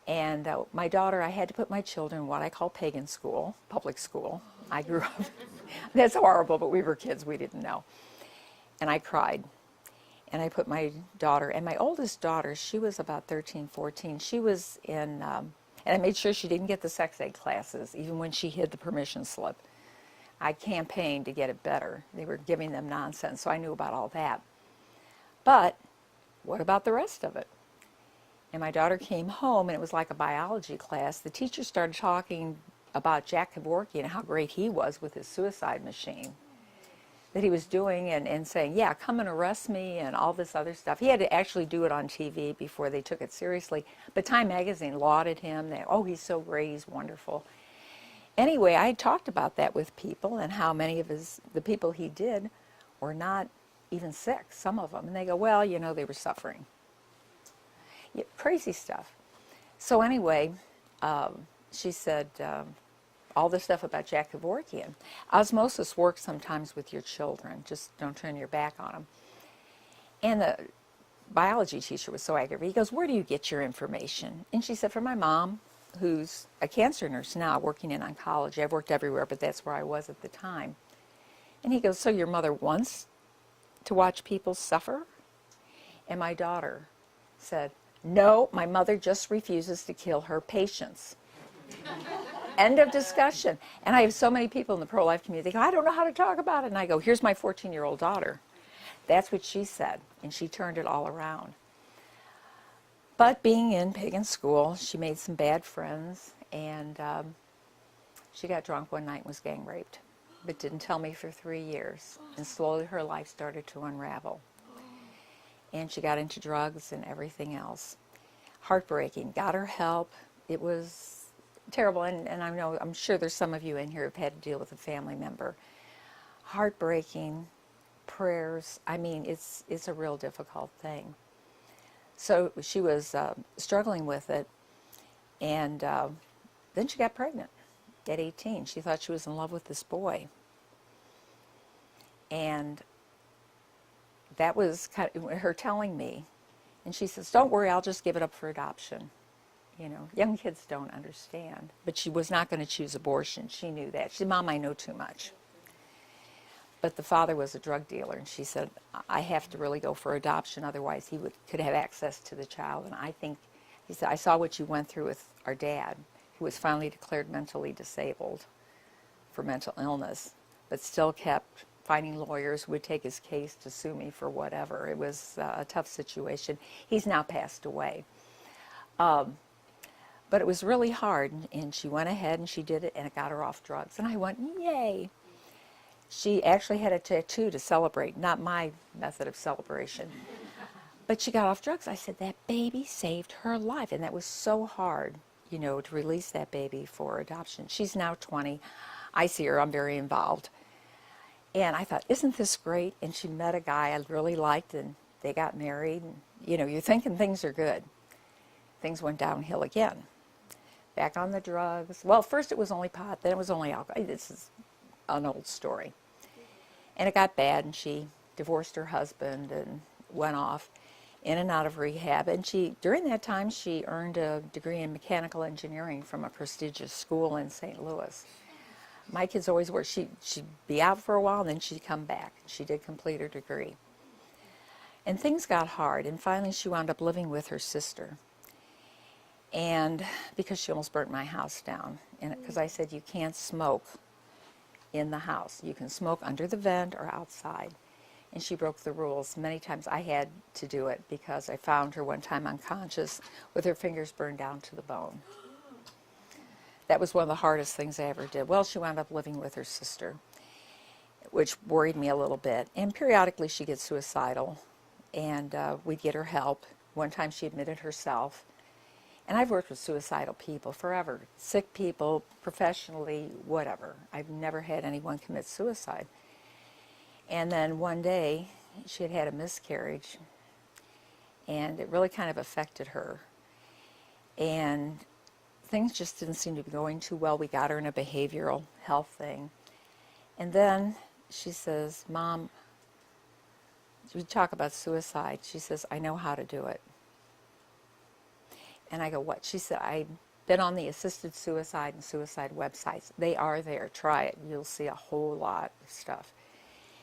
And my daughter, I had to put my children in what I call pagan school, public school. I grew up, that's horrible, but we were kids, we didn't know. And I cried. And I put my daughter, and my oldest daughter, she was about 13, 14. She was in, and I made sure she didn't get the sex ed classes, even when she hid the permission slip. I campaigned to get it better. They were giving them nonsense, so I knew about all that. But what about the rest of it? And my daughter came home, and it was like a biology class. The teacher started talking about Jack Kevorkian and how great he was with his suicide machine that he was doing, and saying, yeah, come and arrest me, and all this other stuff. He had to actually do it on TV before they took it seriously. But Time Magazine lauded him. Oh, he's so great, he's wonderful. Anyway, I had talked about that with people and how many of the people he did were not even sick, some of them. And they go, well, they were suffering. Yeah, crazy stuff. So anyway, she said all this stuff about Jack Kevorkian. Osmosis works sometimes with your children. Just don't turn your back on them. And the biology teacher was so aggravated. He goes, where do you get your information? And she said, from my mom, who's a cancer nurse now working in oncology. I've worked everywhere, but that's where I was at the time. And he goes, so your mother wants to watch people suffer? And my daughter said, no, my mother just refuses to kill her patients. End of discussion. And I have so many people in the pro-life community, they go, I don't know how to talk about it. And I go, here's my 14-year-old daughter. That's what she said, and she turned it all around. But being in pagan school, she made some bad friends, and she got drunk one night and was gang raped, but didn't tell me for 3 years. And slowly her life started to unravel. And she got into drugs and everything else. Heartbreaking. Got her help. It was terrible, and I'm sure there's some of you in here who've had to deal with a family member. Heartbreaking. Prayers. I mean, it's a real difficult thing. So she was struggling with it, and then she got pregnant at 18. She thought she was in love with this boy. And that was kind of her telling me. And she says, don't worry, I'll just give it up for adoption. Young kids don't understand. But she was not going to choose abortion. She knew that. She said, Mom, I know too much. But the father was a drug dealer, and she said, I have to really go for adoption, otherwise he could have access to the child. And I think, he said, I saw what you went through with our dad, who was finally declared mentally disabled for mental illness, but still kept finding lawyers who would take his case to sue me for whatever. It was a tough situation. He's now passed away. But it was really hard, and she went ahead and she did it, and it got her off drugs. And I went, yay. She actually had a tattoo to celebrate, not my method of celebration. But she got off drugs. I said, that baby saved her life. And that was so hard, you know, to release that baby for adoption. She's now 20. I see her, I'm very involved. And I thought, isn't this great? And she met a guy I really liked, and they got married. And, you know, you're thinking things are good. Things went downhill again. Back on the drugs. Well, first it was only pot, then it was only alcohol. This is an old story. And it got bad, and she divorced her husband and went off in and out of rehab. And during that time, she earned a degree in mechanical engineering from a prestigious school in St. Louis. My kids always were, she'd be out for a while, and then she'd come back. She did complete her degree. And things got hard, and finally she wound up living with her sister. And because she almost burnt my house down, because I said you can't smoke in the house. You can smoke under the vent or outside. And she broke the rules. Many times I had to do it because I found her one time unconscious with her fingers burned down to the bone. That was one of the hardest things I ever did. Well, she wound up living with her sister, which worried me a little bit. And periodically she gets suicidal, and we'd get her help. One time she admitted herself. And I've worked with suicidal people forever, sick people, professionally, whatever. I've never had anyone commit suicide. And then one day, she had had a miscarriage, and it really kind of affected her. And things just didn't seem to be going too well. We got her in a behavioral health thing. And then she says, Mom, we talk about suicide. She says, I know how to do it. And I go, what? She said, I've been on the assisted suicide and suicide websites. They are there. Try it. You'll see a whole lot of stuff.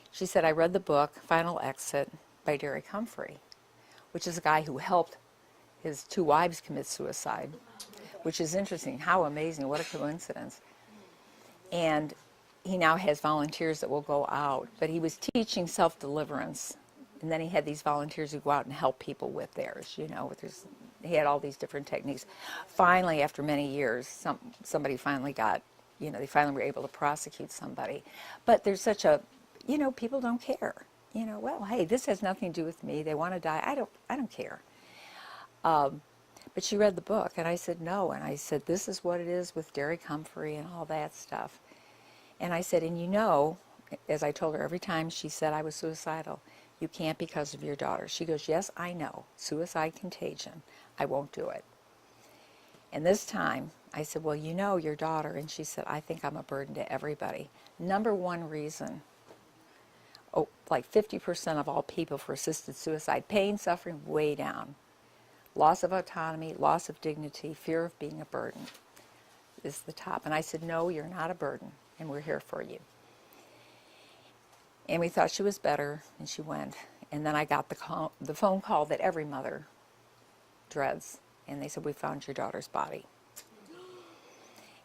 She said, I read the book, Final Exit, by Derek Humphrey, which is a guy who helped his 2 wives commit suicide, which is interesting. How amazing. What a coincidence. And he now has volunteers that will go out. But he was teaching self-deliverance. And then he had these volunteers who go out and help people with theirs, you know. He had all these different techniques. Finally, after many years, somebody finally got, you know, they finally were able to prosecute somebody. But there's such a, you know, people don't care. You know, well, hey, this has nothing to do with me. They want to die. I don't care. But she read the book, and I said, no. And I said, this is what it is with Derek Humphrey and all that stuff. And I said, and you know, as I told her every time she said I was suicidal, you can't because of your daughter. She goes, yes, I know. Suicide contagion. I won't do it. And this time, I said, well, you know your daughter. And she said, I think I'm a burden to everybody. Number one reason, like 50% of all people for assisted suicide, pain, suffering, way down. Loss of autonomy, loss of dignity, fear of being a burden is the top. And I said, no, you're not a burden, and we're here for you. And we thought she was better, and she went. And then I got the phone call that every mother dreads, and they said, we found your daughter's body.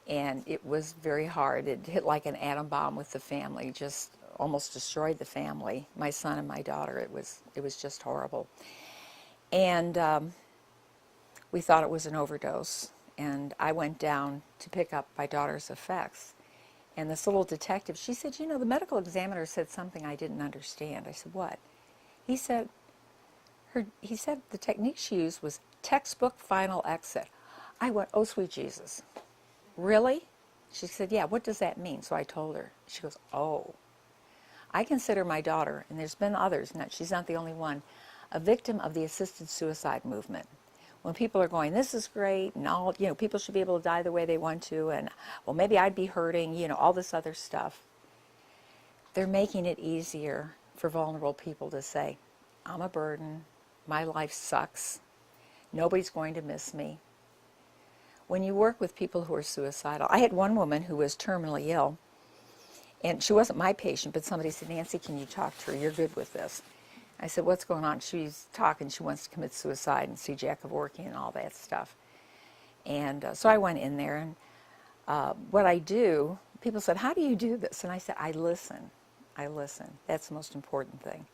And it was very hard. It hit like an atom bomb with the family, just almost destroyed the family, my son and my daughter. It was just horrible. And we thought it was an overdose. And I went down to pick up my daughter's effects. And this little detective, she said, you know, the medical examiner said something I didn't understand. I said, what? He said the technique she used was textbook final exit. I went, oh, sweet Jesus. Really? She said, yeah, what does that mean? So I told her. She goes, oh. I consider my daughter, and there's been others, she's not the only one, a victim of the assisted suicide movement. When people are going, this is great, and all, you know, people should be able to die the way they want to, and, well, maybe I'd be hurting, you know, all this other stuff. They're making it easier for vulnerable people to say, I'm a burden, my life sucks, nobody's going to miss me. When you work with people who are suicidal, I had one woman who was terminally ill, and she wasn't my patient, but somebody said, Nancy, can you talk to her? You're good with this. I said, what's going on? She's talking, she wants to commit suicide and see Jack Kevorkian and all that stuff. And so I went in there, and what I do, people said, how do you do this? And I said, I listen. I listen. That's the most important thing.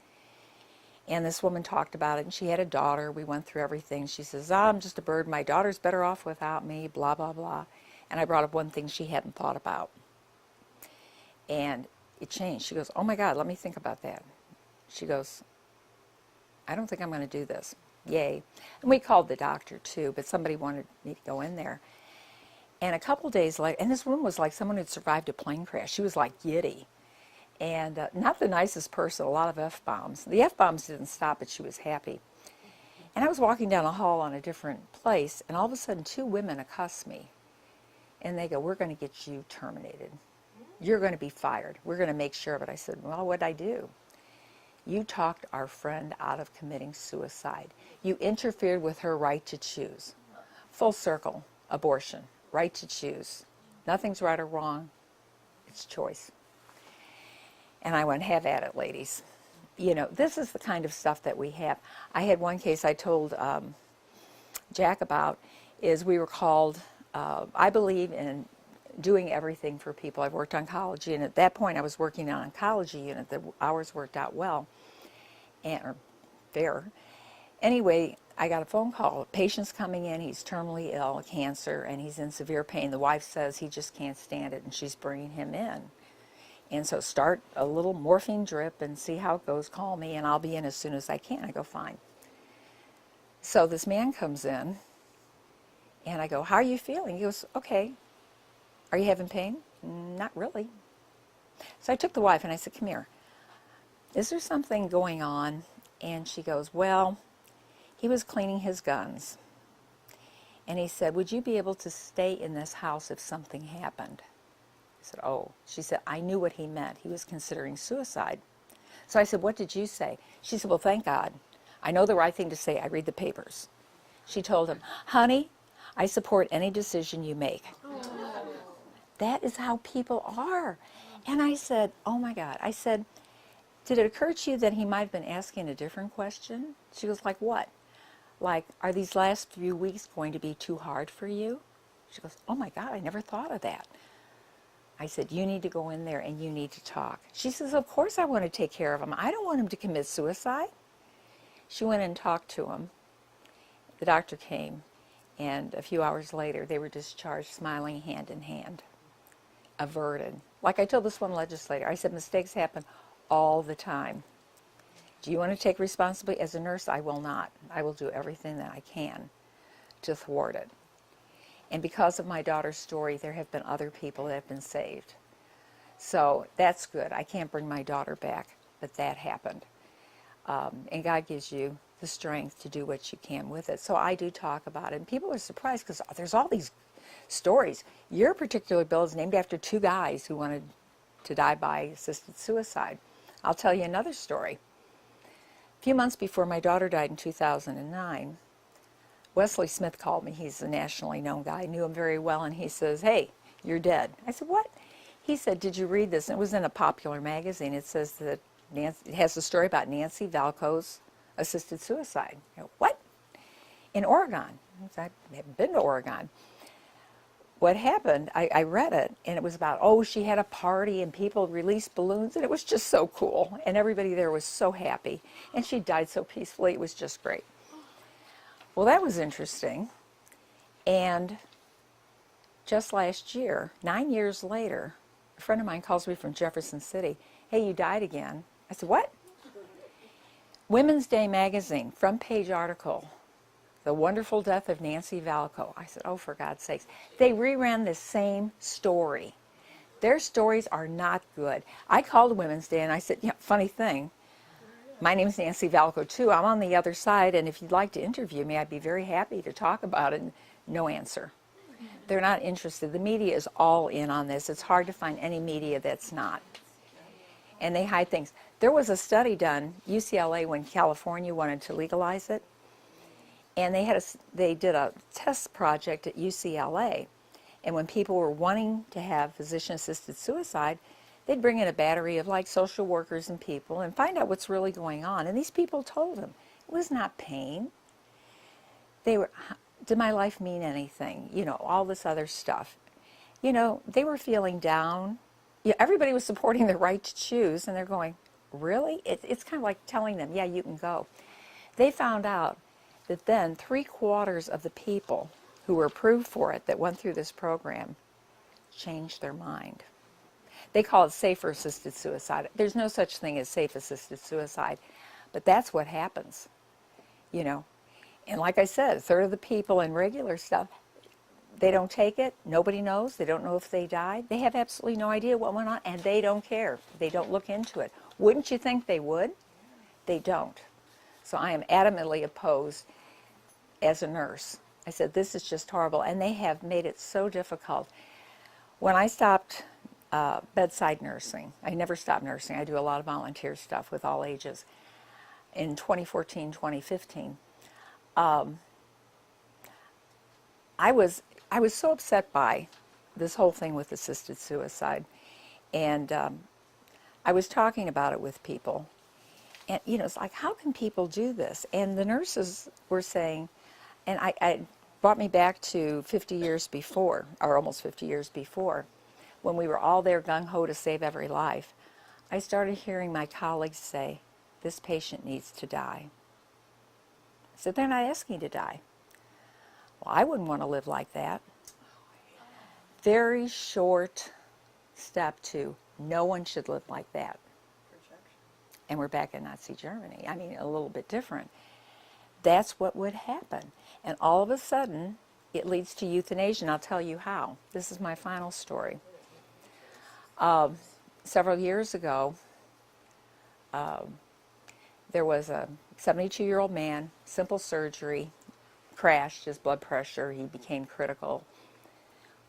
And this woman talked about it, and she had a daughter. We went through everything. She says, I'm just a bird. My daughter's better off without me, blah, blah, blah. And I brought up one thing she hadn't thought about. And it changed. She goes, oh my God, let me think about that. She goes, I don't think I'm going to do this. Yay. And we called the doctor too, but somebody wanted me to go in there. And a couple days later, and this woman was like someone who'd survived a plane crash. She was like giddy. And not the nicest person, a lot of F-bombs. The F-bombs didn't stop, but she was happy. And I was walking down a hall on a different place, and all of a sudden 2 women accost me. And they go, we're going to get you terminated. You're going to be fired. We're going to make sure of it. I said, well, what'd I do? You talked our friend out of committing suicide. You interfered with her right to choose. Full circle, abortion, right to choose. Nothing's right or wrong. It's choice. And I went, have at it, ladies. You know, this is the kind of stuff that we have. I had one case I told Jack about, is we were called, I believe in doing everything for people. I've worked oncology, and at that point I was working on an oncology unit. The hours worked out well, or fair. Anyway, I got a phone call. A patient's coming in, he's terminally ill, cancer, and he's in severe pain. The wife says he just can't stand it, and she's bringing him in. And so start a little morphine drip and see how it goes. Call me, and I'll be in as soon as I can. I go, fine. So this man comes in, and I go, how are you feeling? He goes, okay. Are you having pain? Not really. So I took the wife and I said, come here. Is there something going on? And she goes, well, he was cleaning his guns. And he said, would you be able to stay in this house if something happened? I said, oh. She said, I knew what he meant. He was considering suicide. So I said, what did you say? She said, well, thank God. I know the right thing to say. I read the papers. She told him, honey, I support any decision you make. That is how people are. And I said, oh my God. I said, did it occur to you that he might have been asking a different question? She goes, like what? Like, are these last few weeks going to be too hard for you? She goes, oh my God, I never thought of that. I said, you need to go in there and you need to talk. She says, of course I want to take care of him. I don't want him to commit suicide. She went and talked to him. The doctor came, and a few hours later, they were discharged, smiling hand in hand. Averted. Like I told this one legislator, I said, mistakes happen all the time. Do you want to take responsibility? As a nurse, I will not. I will do everything that I can to thwart it. And because of my daughter's story, there have been other people that have been saved. So that's good. I can't bring my daughter back, but that happened. And God gives you the strength to do what you can with it. So I do talk about it. And people are surprised because there's all these stories. Your particular bill is named after 2 guys who wanted to die by assisted suicide. I'll tell you another story. A few months before my daughter died in 2009, Wesley Smith called me. He's a nationally known guy. I knew him very well, and he says, hey, you're dead. I said, what? He said, did you read this? And it was in a popular magazine. It says that it has a story about Nancy Valko's assisted suicide. I go, what? In Oregon. I haven't been to Oregon. What happened, I read it, and it was about, oh, she had a party and people released balloons, and it was just so cool. And everybody there was so happy. And she died so peacefully. It was just great. Well, that was interesting. And just last year, 9 years later, a friend of mine calls me from Jefferson City. Hey, you died again. I said, what? Women's Day magazine, front page article. The wonderful death of Nancy Valko. I said, oh, for God's sakes. They reran the same story. Their stories are not good. I called Women's Day and I said, funny thing, my name is Nancy Valko too. I'm on the other side, and if you'd like to interview me, I'd be very happy to talk about it. No answer. They're not interested. The media is all in on this. It's hard to find any media that's not. And they hide things. There was a study done, UCLA, when California wanted to legalize it. And they did a test project at UCLA. And when people were wanting to have physician-assisted suicide, they'd bring in a battery of like social workers and people and find out what's really going on. And these people told them it was not pain. They were, did my life mean anything? All this other stuff. They were feeling down. yeah, everybody was supporting their right to choose, and they're going, really? It's kind of like telling them, yeah, you can go. They found out that then 3/4 of the people who were approved for it that went through this program changed their mind. They call it safer assisted suicide. There's no such thing as safe assisted suicide, but that's what happens, you know. And like I said, 1/3 of the people in regular stuff, they don't take it. Nobody knows. They don't know if they died. They have absolutely no idea what went on, and they don't care. They don't look into it. Wouldn't you think they would? They don't. So I am adamantly opposed as a nurse. I said, this is just horrible, and they have made it so difficult. When I stopped bedside nursing, I never stopped nursing. I do a lot of volunteer stuff with all ages. In 2014, 2015, I was so upset by this whole thing with assisted suicide, and I was talking about it with people, and you know, it's like, how can people do this? And the nurses were saying, and I brought me back to 50 years before, or almost 50 years before, when we were all there gung-ho to save every life. I started hearing my colleagues say, this patient needs to die. I said, they're not asking to die. Well, I wouldn't want to live like that. Very short step to, no one should live like that. And we're back in Nazi Germany. I mean, a little bit different. That's what would happen. And all of a sudden, it leads to euthanasia, and I'll tell you how. This is my final story. Several years ago, there was a 72-year-old man, simple surgery, crashed, his blood pressure, he became critical.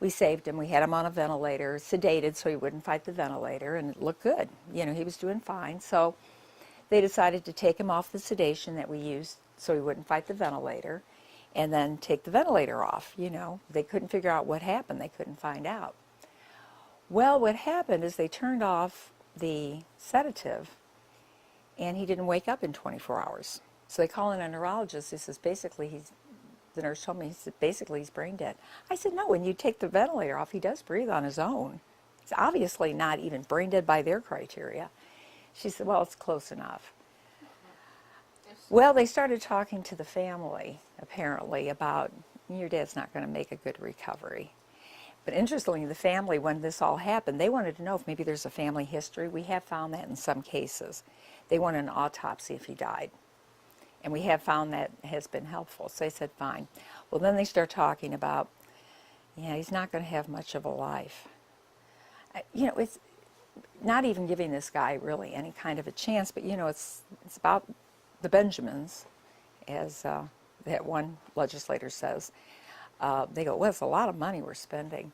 We saved him. We had him on a ventilator, sedated so he wouldn't fight the ventilator, and it looked good. You know, he was doing fine. So they decided to take him off the sedation that we used so he wouldn't fight the ventilator, and then take the ventilator off. You know, they couldn't figure out what happened. They couldn't find out. Well, what happened is they turned off the sedative, and he didn't wake up in 24 hours. So they call in a neurologist. He says, basically, the nurse told me, he said, basically, he's brain dead. I said, no, when you take the ventilator off, he does breathe on his own. He's obviously not even brain dead by their criteria. She said, well, it's close enough. Well, they started talking to the family, apparently, about, your dad's not going to make a good recovery. But interestingly, the family, when this all happened, they wanted to know if maybe there's a family history. We have found that in some cases. They wanted an autopsy if he died. And we have found that has been helpful. So they said, fine. Well, then they start talking about, yeah, he's not going to have much of a life. You know, it's not even giving this guy really any kind of a chance, but, you know, it's about the Benjamins, as that one legislator says. They go, well, it's a lot of money we're spending.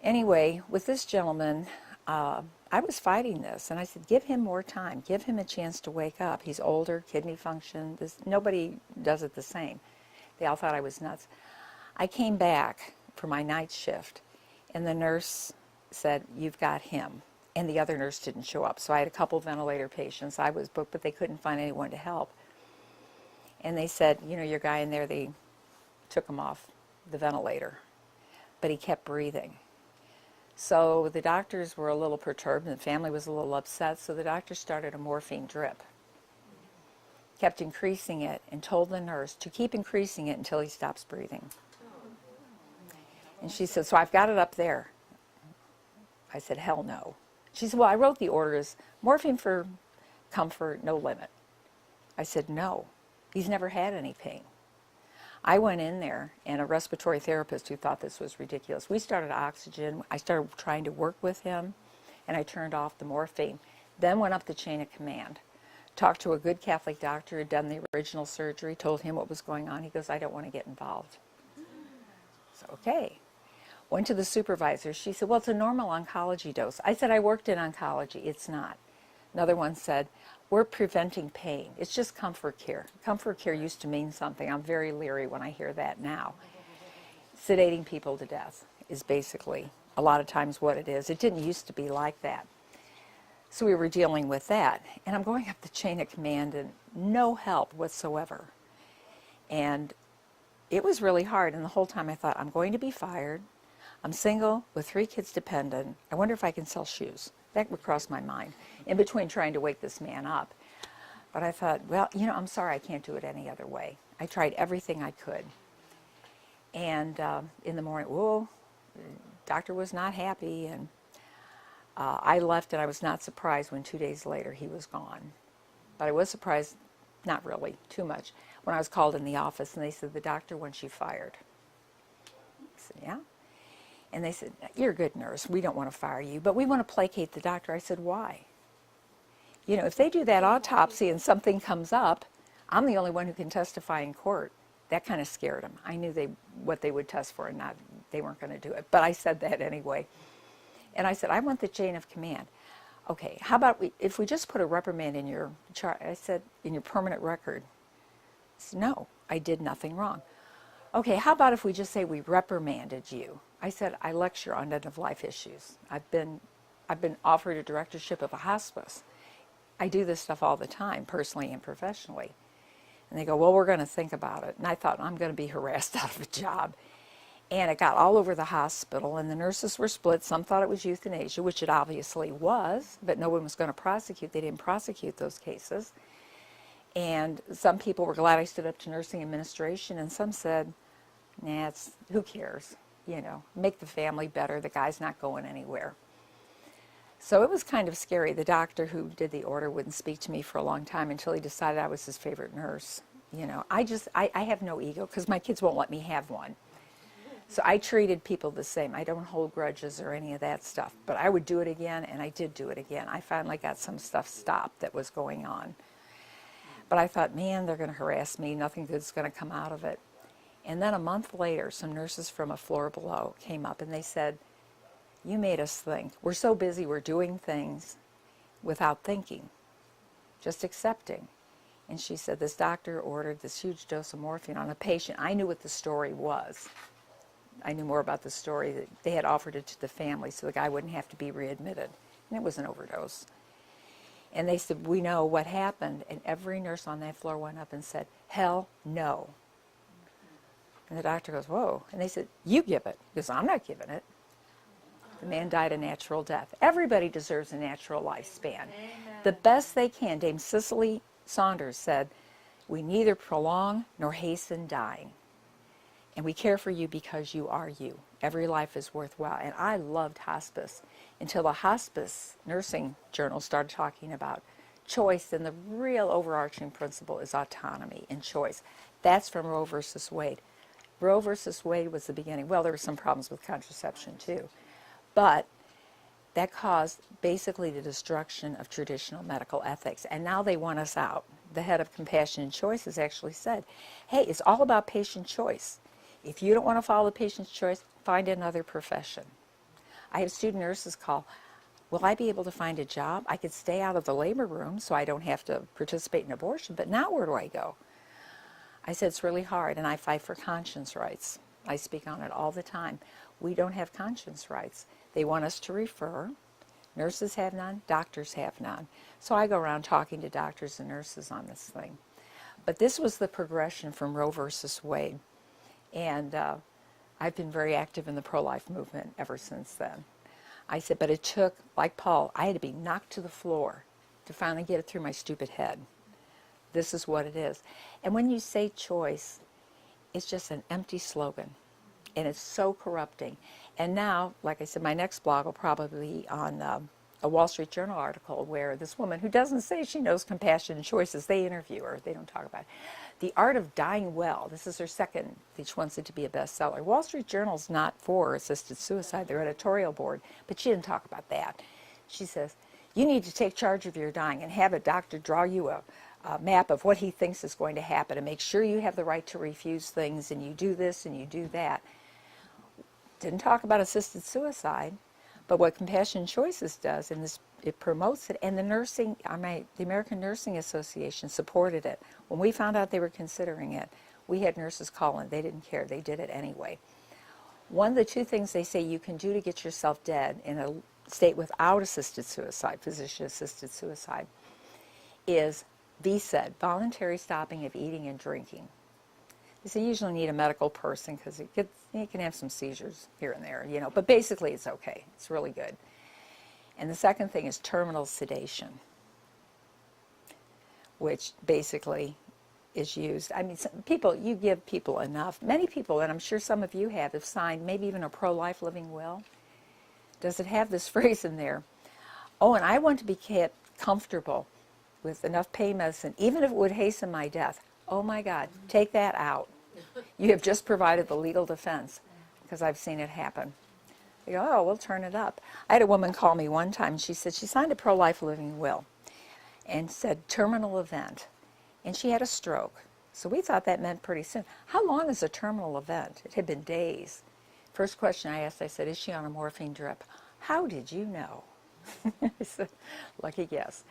Anyway, with this gentleman, I was fighting this, and I said, give him more time. Give him a chance to wake up. He's older, kidney function. Nobody does it the same. They all thought I was nuts. I came back for my night shift, and the nurse said, you've got him. And the other nurse didn't show up. So I had a couple ventilator patients. I was booked, but they couldn't find anyone to help. And they said, you know, your guy in there, they took him off the ventilator, but he kept breathing. So the doctors were a little perturbed, and the family was a little upset, so the doctor started a morphine drip. Kept increasing it and told the nurse to keep increasing it until he stops breathing. And she said, so I've got it up there. I said, hell no. She said, well, I wrote the orders, morphine for comfort, no limit. I said, no, he's never had any pain. I went in there, and a respiratory therapist who thought this was ridiculous. We started oxygen. I started trying to work with him, and I turned off the morphine. Then went up the chain of command. Talked to a good Catholic doctor who had done the original surgery, told him what was going on. He goes, I don't want to get involved. So, okay. Went to the supervisor. She said, well, it's a normal oncology dose. I said, I worked in oncology. It's not. Another one said, we're preventing pain. It's just comfort care. Comfort care used to mean something. I'm very leery when I hear that now. Sedating people to death is basically a lot of times what it is. It didn't used to be like that. So we were dealing with that. And I'm going up the chain of command and no help whatsoever. And it was really hard. And the whole time I thought, I'm going to be fired. I'm single with 3 kids dependent. I wonder if I can sell shoes. That would cross my mind in between trying to wake this man up. But I thought, well, I'm sorry, I can't do it any other way. I tried everything I could. And in the morning, doctor was not happy, and I left, and I was not surprised when 2 days later he was gone. But I was surprised, not really, too much, when I was called in the office, and they said, the doctor wants you fired. I said, yeah? And they said, you're a good nurse. We don't want to fire you, but we want to placate the doctor. I said, why? If they do that autopsy and something comes up, I'm the only one who can testify in court. That kind of scared them. I knew what they would test for, and they weren't going to do it. But I said that anyway. And I said, I want the chain of command. Okay, how about if we just put a reprimand in your chart? I said, in your permanent record. I said, no, I did nothing wrong. Okay, how about if we just say we reprimanded you? I said, I lecture on end-of-life issues. I've been offered a directorship of a hospice. I do this stuff all the time, personally and professionally. And they go, well, we're going to think about it. And I thought, I'm going to be harassed out of a job. And it got all over the hospital, and the nurses were split. Some thought it was euthanasia, which it obviously was, but no one was going to prosecute. They didn't prosecute those cases. And some people were glad I stood up to nursing administration, and some said, nah, who cares? Make the family better. The guy's not going anywhere. So it was kind of scary. The doctor who did the order wouldn't speak to me for a long time until he decided I was his favorite nurse. I have no ego because my kids won't let me have one. So I treated people the same. I don't hold grudges or any of that stuff. But I would do it again, and I did do it again. I finally got some stuff stopped that was going on. But I thought, man, they're going to harass me. Nothing good's going to come out of it. And then a month later, some nurses from a floor below came up, and they said, you made us think. We're so busy, we're doing things without thinking, just accepting. And she said, this doctor ordered this huge dose of morphine on a patient. I knew what the story was. I knew more about the story. That they had offered it to the family so the guy wouldn't have to be readmitted. And it was an overdose. And they said, we know what happened. And every nurse on that floor went up and said, hell no. And the doctor goes, whoa. And they said, you give it. He goes, I'm not giving it. The man died a natural death. Everybody deserves a natural lifespan. Amen. The best they can. Dame Cicely Saunders said, we neither prolong nor hasten dying. And we care for you because you are you. Every life is worthwhile. And I loved hospice until the hospice nursing journal started talking about choice, and the real overarching principle is autonomy and choice. That's from Roe versus Wade. Roe versus Wade was the beginning. Well, there were some problems with contraception too. But that caused basically the destruction of traditional medical ethics. And now they want us out. The head of Compassion and Choice has actually said, hey, it's all about patient choice. If you don't want to follow the patient's choice, find another profession. I have student nurses call, will I be able to find a job? I could stay out of the labor room so I don't have to participate in abortion, but now where do I go? I said, it's really hard, and I fight for conscience rights. I speak on it all the time. We don't have conscience rights. They want us to refer. Nurses have none, doctors have none. So I go around talking to doctors and nurses on this thing. But this was the progression from Roe versus Wade. And I've been very active in the pro-life movement ever since then. I said, but it took, like Paul, I had to be knocked to the floor to finally get it through my stupid head. This is what it is. And when you say choice, it's just an empty slogan. And it's so corrupting. And now, like I said, my next blog will probably be on a Wall Street Journal article where this woman, who doesn't say she knows compassion and choices, they interview her, they don't talk about it. The Art of Dying Well, this is her second, she wants it to be a bestseller. Wall Street Journal's not for assisted suicide, their editorial board, but she didn't talk about that. She says, you need to take charge of your dying and have a doctor draw you a map of what he thinks is going to happen and make sure you have the right to refuse things and you do this and you do that. Didn't talk about assisted suicide, but what Compassion Choices does, and this, it promotes it, and the American Nursing Association supported it. When we found out they were considering it, we had nurses call in. They didn't care. They did it anyway. One of the two things they say you can do to get yourself dead in a state without assisted suicide, physician-assisted suicide, is VSED, voluntary stopping of eating and drinking. He said, you usually need a medical person because he can have some seizures here and there, you know, but basically it's okay. It's really good. And the second thing is terminal sedation, which basically is used. I mean, people, you give people enough. Many people, and I'm sure some of you have signed maybe even a pro-life living will. Does it have this phrase in there? Oh, and I want to be kept comfortable with enough pain medicine, even if it would hasten my death. Oh my God, take that out. You have just provided the legal defense, because I've seen it happen. They go, oh, we'll turn it up. I had a woman call me one time. She said she signed a pro-life living will and said terminal event. And she had a stroke. So we thought that meant pretty soon. How long is a terminal event? It had been days. First question I asked, I said, is she on a morphine drip? How did you know? I said, lucky guess.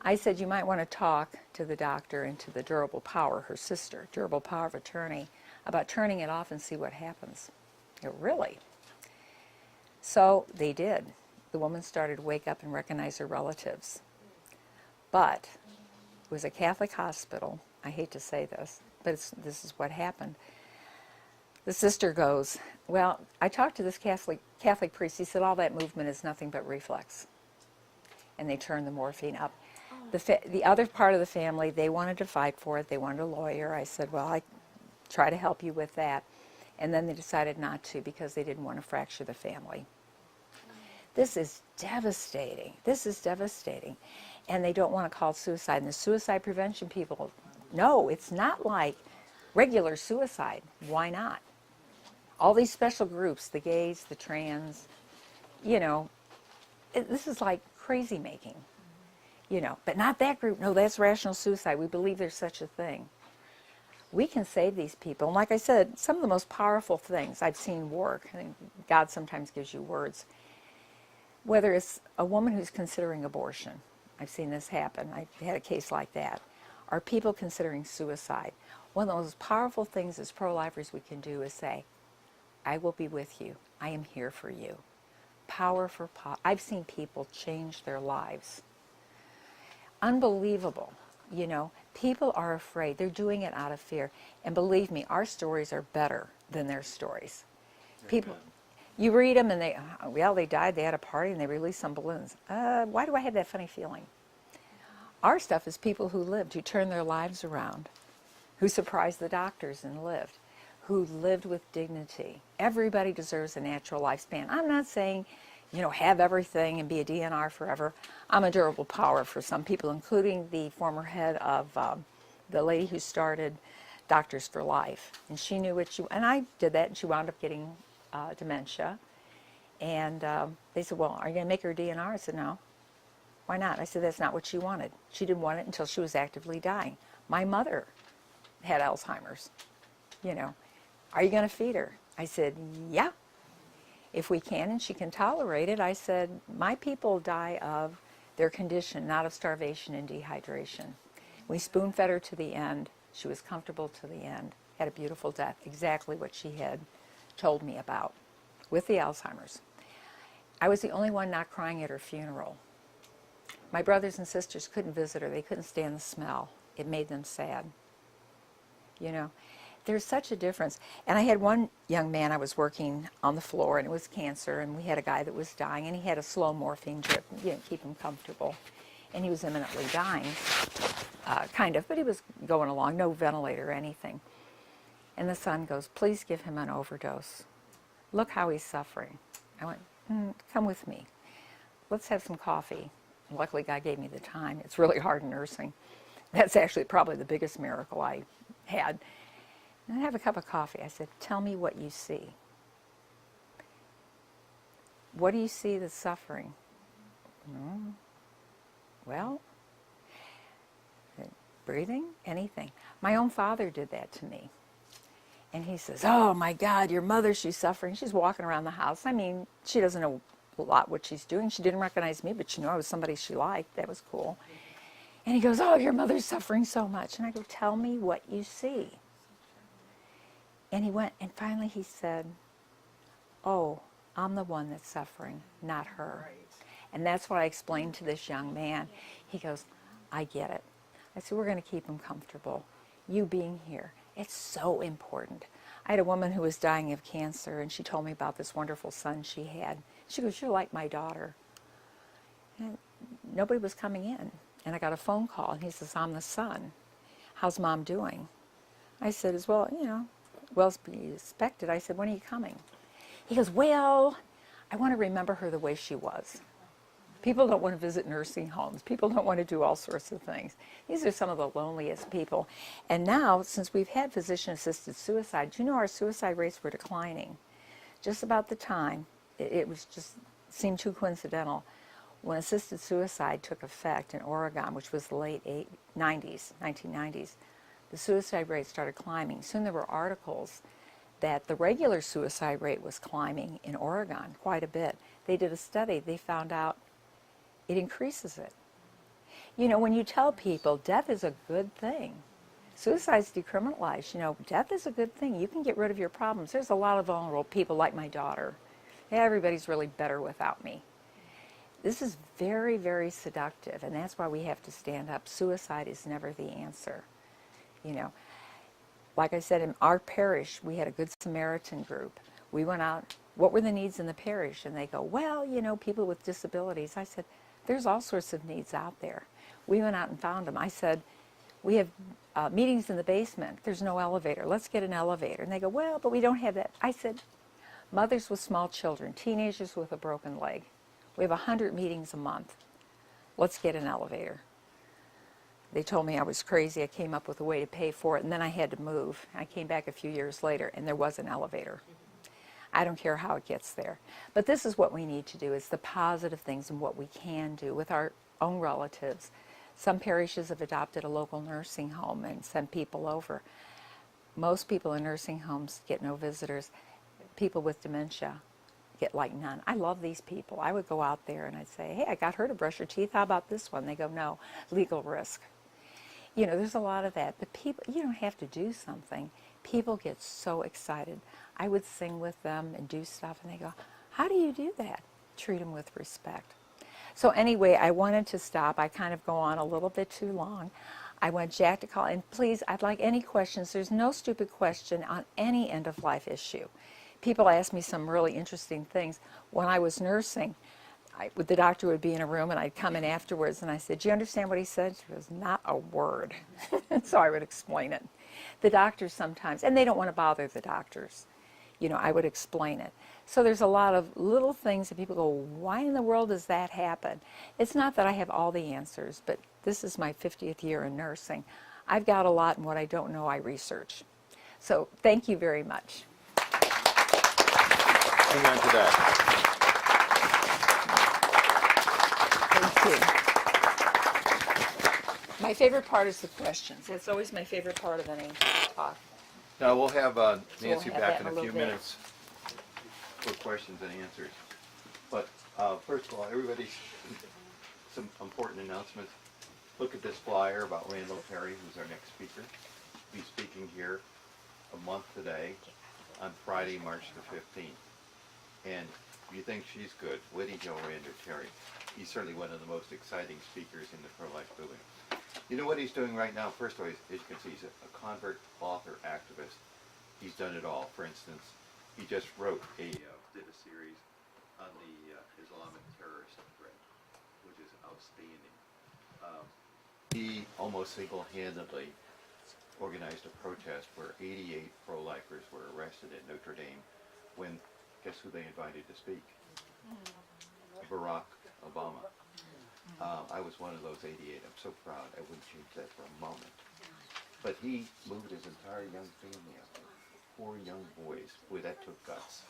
I said, you might want to talk to the doctor and to the durable power, her sister, durable power of attorney, about turning it off and see what happens. They go, really? So they did. The woman started to wake up and recognize her relatives. But it was a Catholic hospital. I hate to say this, but this is what happened. The sister goes, well, I talked to this Catholic priest. He said all that movement is nothing but reflex. And they turned the morphine up. The other part of the family, they wanted to fight for it. They wanted a lawyer. I said, well, I try to help you with that. And then they decided not to because they didn't want to fracture the family. This is devastating. This is devastating. And they don't want to call it suicide. And the suicide prevention people, no, it's not like regular suicide. Why not? All these special groups, the gays, the trans, you know, this is like crazy making. You know, but not that group. No, that's rational suicide. We believe there's such a thing. We can save these people. And like I said, some of the most powerful things I've seen work, I think God sometimes gives you words, whether it's a woman who's considering abortion, I've seen this happen, I had a case like that, or people considering suicide. One of the most powerful things as pro-lifers we can do is say, I will be with you. I am here for you. Power for power. I've seen people change their lives. Unbelievable. You know, people are afraid. They're doing it out of fear. And believe me, our stories are better than their stories. People, you read them and they died, they had a party and they released some balloons. Why do I have that funny feeling? Our stuff is people who lived, who turned their lives around, who surprised the doctors and lived, who lived with dignity. Everybody deserves a natural lifespan. I'm not saying, you know, have everything and be a DNR forever. I'm a durable power for some people, including the former head of the lady who started Doctors for Life. And she knew what she, and I did that, and she wound up getting dementia. And they said, well, are you going to make her a DNR? I said, no. Why not? I said, that's not what she wanted. She didn't want it until she was actively dying. My mother had Alzheimer's. You know, are you going to feed her? I said, yeah. If we can and she can tolerate it. I said, my people die of their condition, not of starvation and dehydration. We spoon-fed her to the end. She was comfortable to the end. Had a beautiful death, exactly what she had told me about with the Alzheimer's. I was the only one not crying at her funeral. My brothers and sisters couldn't visit her. They couldn't stand the smell. It made them sad. You know, there's such a difference. And I had one young man, I was working on the floor, and it was cancer, and we had a guy that was dying, and he had a slow morphine drip, you know, keep him comfortable. And he was imminently dying, kind of, but he was going along, no ventilator or anything. And the son goes, please give him an overdose. Look how he's suffering. I went, come with me. Let's have some coffee. Luckily, God gave me the time. It's really hard in nursing. That's actually probably the biggest miracle I had. And I have a cup of coffee. I said, tell me what you see. What do you see that's suffering? Well, breathing, anything. My own father did that to me. And he says, oh my God, your mother, she's suffering. She's walking around the house. I mean, she doesn't know a lot what she's doing. She didn't recognize me, but she knew I was somebody she liked. That was cool. And he goes, oh, your mother's suffering so much. And I go, tell me what you see. And he went, and finally he said, oh, I'm the one that's suffering, not her. And that's what I explained to this young man. He goes, I get it. I said, we're going to keep him comfortable. You being here. It's so important. I had a woman who was dying of cancer, and she told me about this wonderful son she had. She goes, "You're like my daughter." And nobody was coming in. And I got a phone call, and he says, "I'm the son. How's Mom doing?" I said, "As well, well as be expected." I said, "When are you coming?" He goes, "Well, I want to remember her the way she was." People don't want to visit nursing homes. People don't want to do all sorts of things. These are some of the loneliest people. And now, since we've had physician-assisted suicide, do you know our suicide rates were declining? Just about the time, it was just seemed too coincidental, when assisted suicide took effect in Oregon, which was the late 1990s, the suicide rate started climbing. Soon there were articles that the regular suicide rate was climbing in Oregon quite a bit. They did a study. They found out it increases it. When you tell people death is a good thing, suicide's decriminalized, death is a good thing. You can get rid of your problems. There's a lot of vulnerable people like my daughter. Everybody's really better without me. This is very, very seductive, and that's why we have to stand up. Suicide is never the answer. Like I said, in our parish, we had a Good Samaritan group. We went out, what were the needs in the parish? And they go, "Well, people with disabilities." I said, "There's all sorts of needs out there." We went out and found them. I said, "We have meetings in the basement. There's no elevator. Let's get an elevator." And they go, "Well, but we don't have that." I said, "Mothers with small children, teenagers with a broken leg. We have 100 meetings a month. Let's get an elevator." They told me I was crazy. I came up with a way to pay for it, and then I had to move. I came back a few years later, and there was an elevator. I don't care how it gets there. But this is what we need to do, is the positive things and what we can do with our own relatives. Some parishes have adopted a local nursing home and sent people over. Most people in nursing homes get no visitors. People with dementia get like none. I love these people. I would go out there and I'd say, "Hey, I got her to brush her teeth. How about this one?" They go, "No, legal risk." There's a lot of that. But people, you don't have to do something. People get so excited. I would sing with them and do stuff, and they go, "How do you do that?" Treat them with respect. So anyway, I wanted to stop. I kind of go on a little bit too long. I want Jack to call, and please, I'd like any questions. There's no stupid question on any end-of-life issue. People ask me some really interesting things. When I was nursing, the doctor would be in a room, and I'd come in afterwards, and I said, "Do you understand what he said?" She goes, "Not a word." So I would explain it. The doctors sometimes, and they don't want to bother the doctors, I would explain it. So there's a lot of little things that people go, "Why in the world does that happen?" It's not that I have all the answers, but this is my 50th year in nursing. I've got a lot, and what I don't know, I research. So thank you very much. Hang on to that. Thank you. My favorite part is the questions. That's always my favorite part of any talk. Now, we'll have Nancy have back that in in a a few little bit. minutes for questions and answers. But first of all, everybody, some important announcements. Look at this flyer about Randall Perry, who's our next speaker. He's speaking here a month today on Friday, March the 15th. And if you think she's good, Whitty Hill Randall Terry. He's certainly one of the most exciting speakers in the pro-life movement. You know what he's doing right now? First of all, as you can see, he's a convert, author, activist. He's done it all. For instance, he just did a series on the Islamic terrorist threat, which is outstanding. He almost single-handedly organized a protest where 88 pro-lifers were arrested at Notre Dame when, guess who they invited to speak? Barack Obama. I was one of those 88. I'm so proud. I wouldn't change that for a moment. But he moved his entire young family up there. 4 young boys. Boy, that took guts.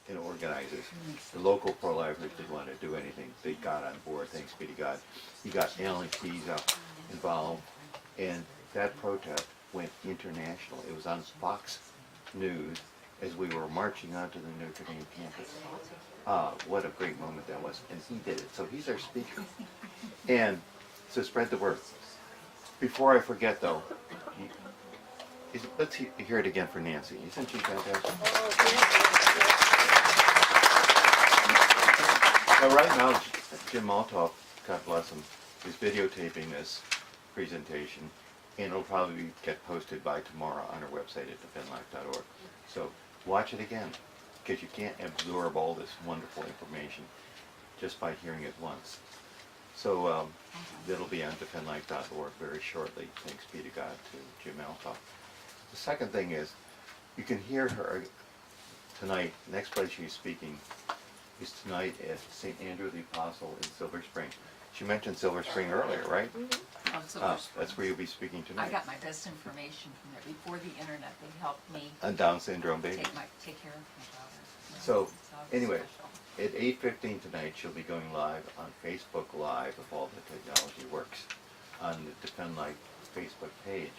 And organizers. The local pro-lifers didn't want to do anything. They got on board, thanks be to God. He got Alan Keyes involved. And that protest went international. It was on Fox News as we were marching onto the Notre Dame campus. What a great moment that was. And he did it. So he's our speaker. And so spread the word. Before I forget, though, let's hear it again for Nancy. Isn't she fantastic? Well, right now, Jim Maltoff, God bless him, is videotaping this presentation. And it'll probably get posted by tomorrow on our website at defendlife.org. So watch it again, because you can't absorb all this wonderful information just by hearing it once. So that'll be on defendlife.org very shortly. Thanks be to God, to Jim Alcoff. The second thing is, you can hear her tonight. Next place she's speaking is tonight at St. Andrew the Apostle in Silver Spring. She mentioned Silver Spring earlier, right? On Silver Spring. That's where you'll be speaking tonight. I got my best information from there. Before the internet, they helped me On Down syndrome babies. take care of my daughter. So, always anyway, special. at 8:15 tonight, she'll be going live on Facebook Live if all the technology works on the Defend Life Facebook page.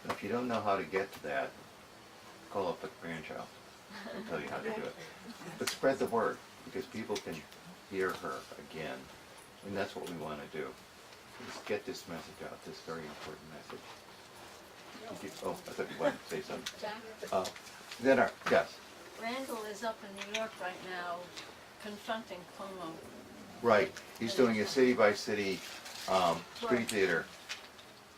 And if you don't know how to get to that, call up the grandchild. I'll tell you how to do it. But spread the word, because people can hear her again. And that's what we want to do, is get this message out, this very important message. Oh, I thought you wanted to say something. Then yes. Randall is up in New York right now confronting Cuomo. Right, he's doing a city-by-city street theater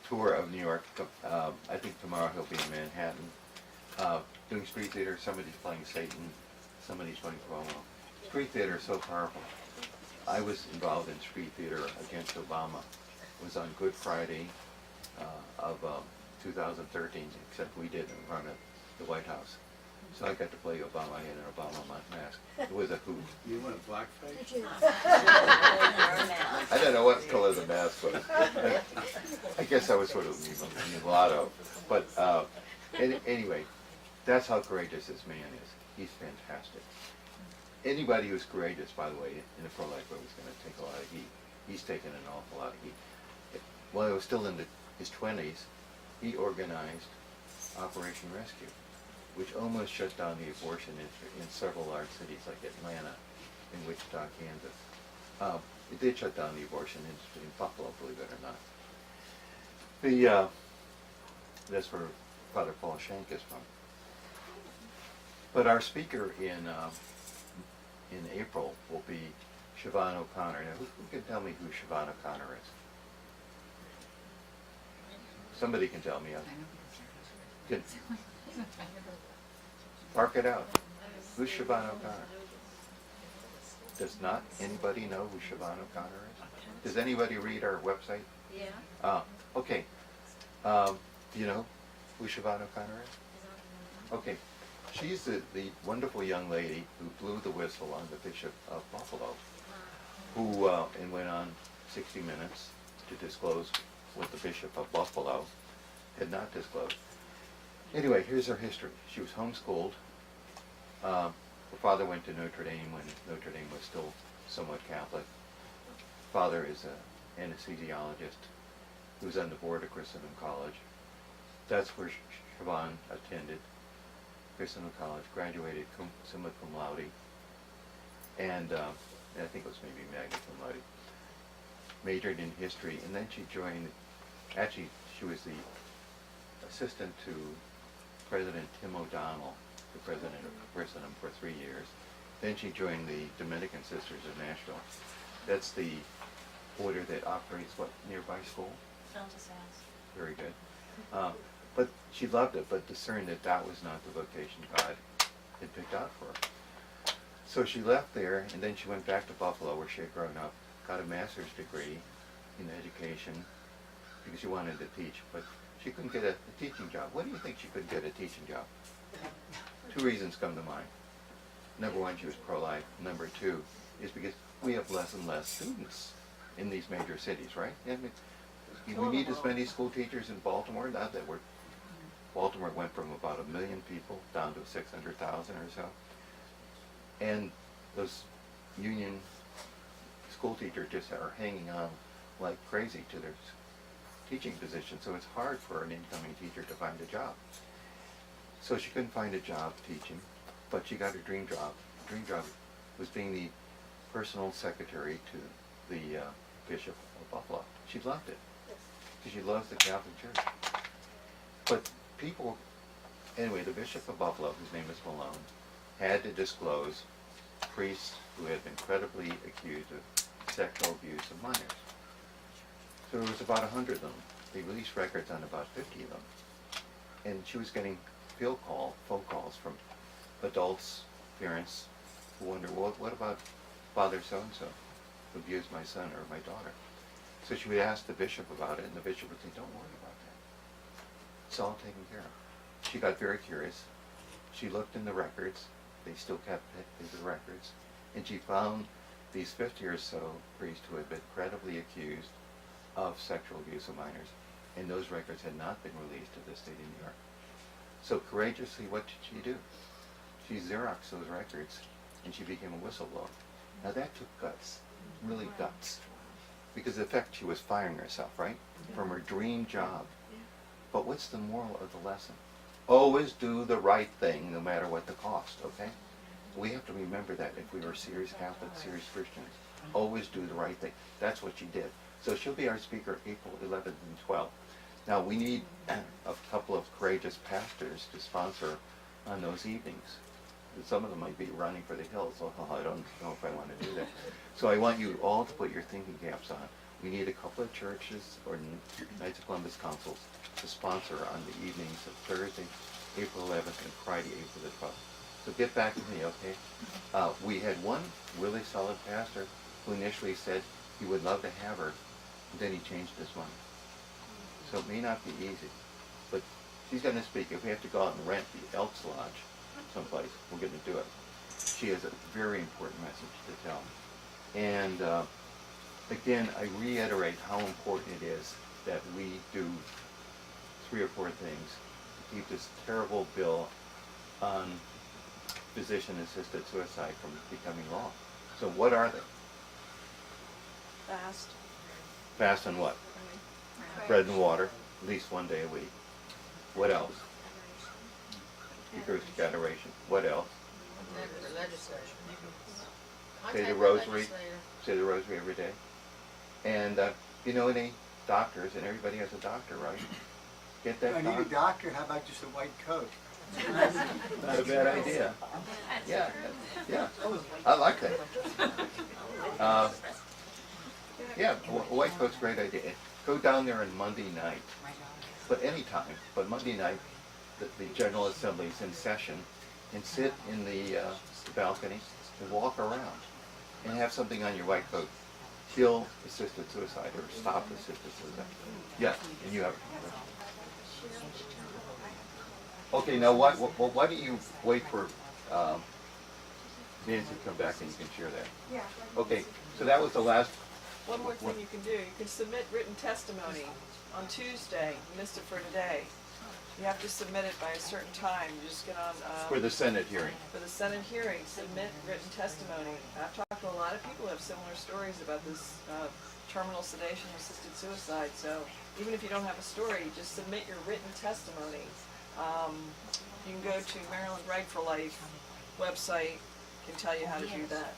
tour of New York. I think tomorrow he'll be in Manhattan, doing street theater. Somebody's playing Satan, somebody's playing Cuomo. Street theater is so powerful. I was involved in street theater against Obama. It was on Good Friday of 2013, except we didn't run at the White House. So I got to play Obama. I had an Obama mask. It was a hoot. You went blackface? I don't know what color the mask was. I guess I was sort of mulatto. But anyway, that's how courageous this man is. He's fantastic. Anybody who's courageous, by the way, in the pro-life world is going to take a lot of heat. He's taken an awful lot of heat. While he was still in his 20s, he organized Operation Rescue, which almost shut down the abortion industry in several large cities like Atlanta and Wichita, Kansas. It did shut down the abortion industry in Buffalo, believe it or not. That's where Father Paul Shank is from. But our speaker in April will be Siobhan O'Connor. Now, who can tell me who Siobhan O'Connor is? Somebody can tell me. Can bark it out. Who's Siobhan O'Connor? Does not anybody know who Siobhan O'Connor is? Does anybody read our website? Yeah. Okay. Do you know who Siobhan O'Connor is? Okay. She's the wonderful young lady who blew the whistle on the Bishop of Buffalo, who and went on 60 Minutes to disclose what the Bishop of Buffalo had not disclosed. Anyway, here's her history. She was homeschooled. Her father went to Notre Dame when Notre Dame was still somewhat Catholic. Father is an anesthesiologist who's on the board of Christendom College. That's where Siobhan attended Christendom College, graduated summa cum laude, and I think it was maybe magna cum laude. Majored in history, and then she joined. Actually, she was the assistant to President Tim O'Donnell, the president of Christendom, for 3 years. Then she joined the Dominican Sisters of Nashville. That's the order that operates what nearby school. Very good. But she loved it, but discerned that that was not the vocation God had picked out for her. So she left there, and then she went back to Buffalo, where she had grown up, got a master's degree in education, because she wanted to teach, but she couldn't get a teaching job. What do you think she couldn't get a teaching job? 2 reasons come to mind. Number one, she was pro-life. Number two is because we have less and less students in these major cities, right? I mean, we need as many school teachers in Baltimore. Not that Baltimore went from about 1 million people down to 600,000 or so. And those union school teachers just are hanging on like crazy to their teaching position. So it's hard for an incoming teacher to find a job. So she couldn't find a job teaching, but she got her dream job. Her dream job was being the personal secretary to the Bishop of Buffalo. She loved it, because she loves the Catholic Church. But people, anyway, the Bishop of Buffalo, whose name is Malone, had to disclose priests who had been credibly accused of sexual abuse of minors. So there was about 100 of them. they released records on about 50 of them. And she was getting phone calls from adults, parents, who wonder, well, what about Father so-and-so who abused my son or my daughter? So she would ask the bishop about it, and the bishop would say, don't worry about that. It's all taken care of. She got very curious. She looked in the records. They still kept the records. And she found these 50 or so priests who had been credibly accused of sexual abuse of minors. And those records had not been released to the state of New York. So courageously, what did she do? She Xeroxed those records, and she became a whistleblower. Now that took guts, really guts. Because in effect, she was firing herself, right? From her dream job. But what's the moral of the lesson? Always do the right thing, no matter what the cost, okay? We have to remember that if we are serious Catholics, serious Christians. Always do the right thing. That's what she did. So she'll be our speaker April 11th and 12th. Now we need a couple of courageous pastors to sponsor on those evenings. Some of them might be running for the hills, so I don't know if I want to do that. So I want you all to put your thinking caps on. We need a couple of churches or Knights of Columbus councils to sponsor on the evenings of Thursday, April 11th, and Friday, April the 12th. So get back to me, okay? We had one really solid pastor who initially said he would love to have her, and then he changed his mind. So it may not be easy, but she's going to speak. If we have to go out and rent the Elks Lodge someplace, we're going to do it. She has a very important message to tell. And again, I reiterate how important it is that we do 3 or 4 things to keep this terrible bill on physician-assisted suicide from becoming law. So what are they? Fast. Fast on what? Bread and water, at least 1 day a week. What else? Eucharistic adoration. What else? Say the rosary. Say the rosary every day. And you know any doctors, and everybody has a doctor, right? Get that I need a doctor. doctor, how about just a white coat? Not a bad idea. Yeah, yeah. I like that. Yeah, a white coat's a great idea. Go down there on Monday night, but any time, but Monday night, the General Assembly's in session, and sit in the balcony and walk around and have something on your white coat. Kill assisted suicide or stop assisted suicide. Yeah, and you have it. Okay, now why don't you wait for Nancy to come back and you can share that? Yeah. Okay, so that was the last. One more thing you can do, you can submit written testimony on Tuesday. You missed it for today. You have to submit it by a certain time. You just get on. For the Senate hearing. For the Senate hearing, submit written testimony. I've talked to a lot of people who have similar stories about this terminal sedation assisted suicide. So even if you don't have a story, just submit your written testimony. You can go to Maryland Right for Life website, can tell you how to do that.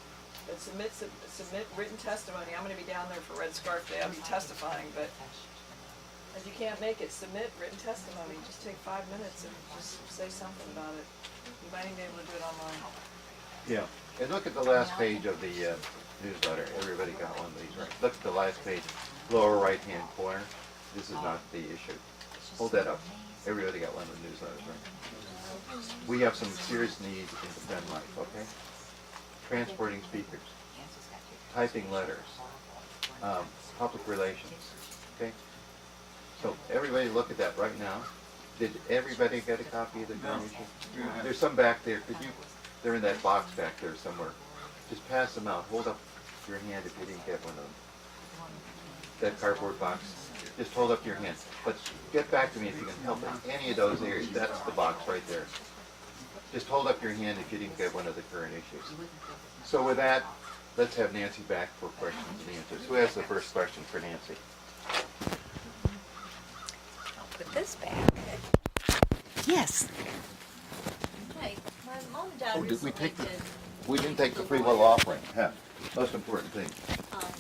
But submit written testimony. I'm going to be down there for Red Scarf Day. I'll be testifying, but if you can't make it, submit written testimony. Just take 5 minutes and just say something about it. You might even be able to do it online. Yeah, and look at the last page of the newsletter. Everybody got one of these, right? Look at the last page, lower right-hand corner. This is not the issue. Hold that up. Everybody got one of the newsletters, right? We have some serious needs in Defend Life, okay? Transporting speakers, typing letters, public relations, okay? So everybody look at that right now. Did everybody get a copy of the current issue? There's some back there. They're in that box back there somewhere. Just pass them out. Hold up your hand if you didn't get one of them. That cardboard box. Just hold up your hand. But get back to me if you can help in any of those areas. That's the box right there. Just hold up your hand if you didn't get one of the current issues. So with that, let's have Nancy back for questions and answers. Who has the first question for Nancy? I'll put this back. Yes. Hey, my mom and dad Oh, did we recently take the- did, We didn't take the free will offering. Huh. Most important thing.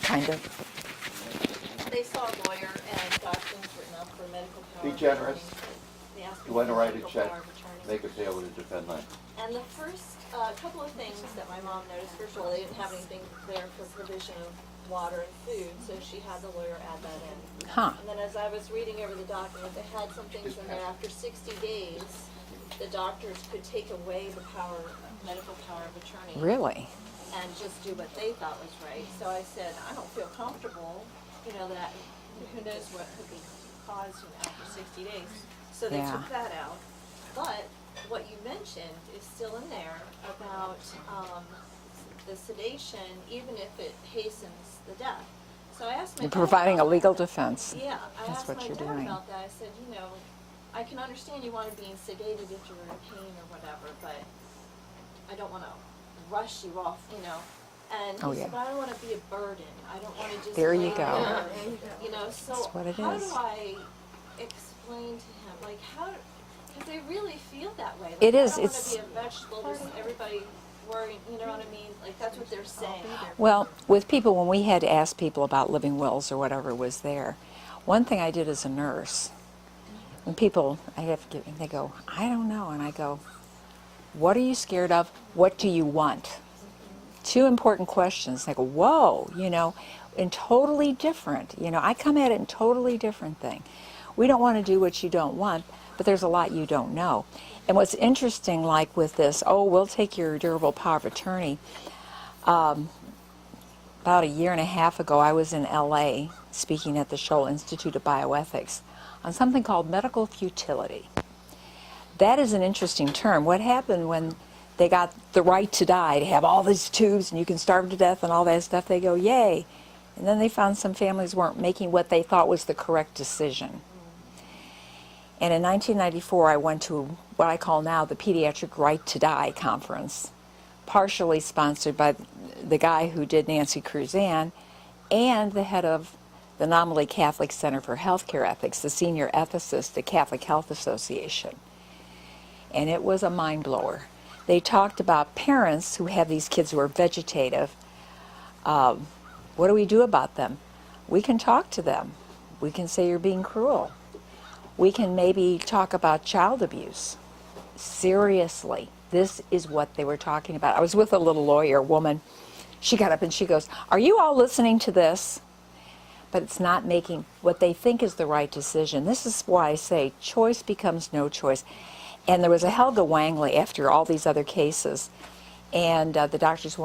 Kind of. they saw a lawyer and got things written up for medical power. Be generous. of attorney. They asked You want to for write a medical check? power of attorney. Make it payable to Defend Life. And the first couple of things that my mom noticed, first of all, they didn't have anything there for provision of water and food, so she had the lawyer add that in. Huh. And then as I was reading over the document, they had some things in there. After 60 days, the doctors could take away the medical power of attorney. Really? And just do what they thought was right. So I said, I don't feel comfortable, that who knows what could be caused after 60 days. So they Yeah. took that out. But what you mentioned is still in there about the sedation, even if it hastens the death. So I asked my You're dad providing a about legal that. defense. Yeah, I That's asked what my you're dad doing. about that. I said, I can understand you want to be sedated if you're in pain or whatever, but I don't want to rush you off, And Oh, he yeah. said, but I don't want to be a burden. I don't want to just There you lay go. there, So That's what it how is. do I explain to him, because they really feel that way. Like, It is, I don't want it's- to be a vegetable, just everybody worrying, you know what I mean? Like, that's what they're saying. Well, with people, when we had to ask people about living wills or whatever was there, one thing I did as a nurse, when people, they go, I don't know, and I go, what are you scared of? What do you want? Two important questions. They go, whoa, and totally different. I come at it in totally different thing. We don't want to do what you don't want, but there's a lot you don't know. And what's interesting, like with this, we'll take your durable power of attorney. About a year and a half ago, I was in LA speaking at the Scholl Institute of Bioethics on something called medical futility. That is an interesting term. What happened when they got the right to die, to have all these tubes and you can starve to death and all that stuff, they go, yay. And then they found some families weren't making what they thought was the correct decision. And in 1994, I went to what I call now the Pediatric Right to Die Conference, partially sponsored by the guy who did Nancy Cruzan and the head of the Nominally Catholic Center for Healthcare Ethics, the senior ethicist at Catholic Health Association. And it was a mind blower. They talked about parents who have these kids who are vegetative. What do we do about them? We can talk to them. We can say you're being cruel. We can maybe talk about child abuse. Seriously, this is what they were talking about. I was with a little lawyer woman. She got up and she goes, are you all listening to this? But it's not making what they think is the right decision. This is why I say choice becomes no choice. And there was a Helga Wangley after all these other cases. And the doctors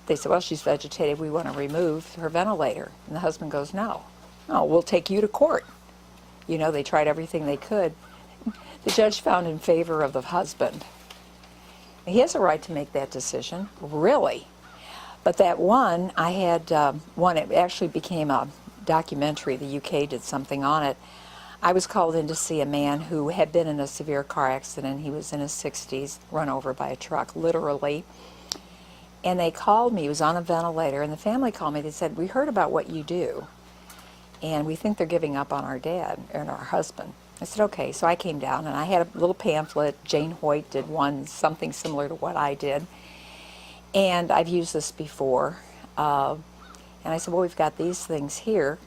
they said, well, she's vegetative. We want to remove her ventilator. And the husband goes, no, we'll take you to court. They tried everything they could. The judge found in favor of the husband. He has a right to make that decision, really. But that one, I had one, it actually became a documentary. The UK did something on it. I was called in to see a man who had been in a severe car accident. He was in his 60s, run over by a truck, literally. And they called me. He was on a ventilator. And the family called me. They said, we heard about what you do. And we think they're giving up on our dad and our husband. I said, okay. So I came down and I had a little pamphlet. Jane Hoyt did one, something similar to what I did. And I've used this before. And I said, well, we've got these things here.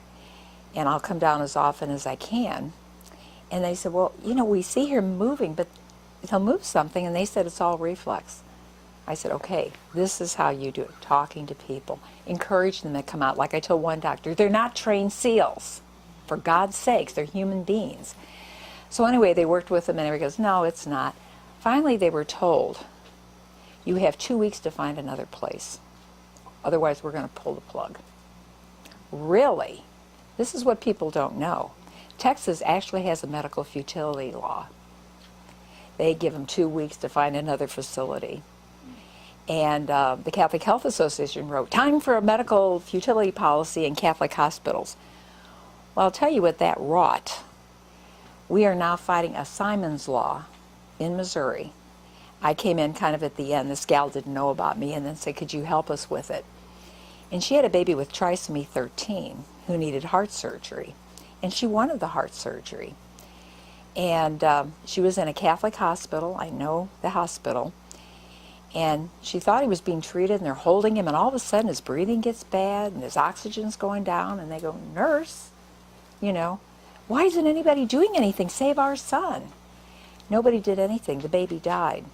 And I'll come down as often as I can. And they said, well, we see him moving, but he'll move something. And they said it's all reflex. I said, okay, this is how you do it, talking to people, encourage them to come out. Like I told one doctor, they're not trained SEALs. For God's sakes, they're human beings. So anyway, they worked with him, and he goes, no, it's not. Finally, they were told, you have 2 weeks to find another place. Otherwise, we're going to pull the plug. Really? This is what people don't know. Texas actually has a medical futility law. They give them 2 weeks to find another facility. And the Catholic Health Association wrote, time for a medical futility policy in Catholic hospitals. Well, I'll tell you what that wrought. We are now fighting a Simon's Law in Missouri. I came in kind of at the end. This gal didn't know about me and then said, could you help us with it? And she had a baby with trisomy 13 who needed heart surgery. And she wanted the heart surgery. And she was in a Catholic hospital. I know the hospital. And she thought he was being treated, and they're holding him, and all of a sudden his breathing gets bad, and his oxygen's going down, and they go, nurse, why isn't anybody doing anything? Save our son. Nobody did anything. The baby died.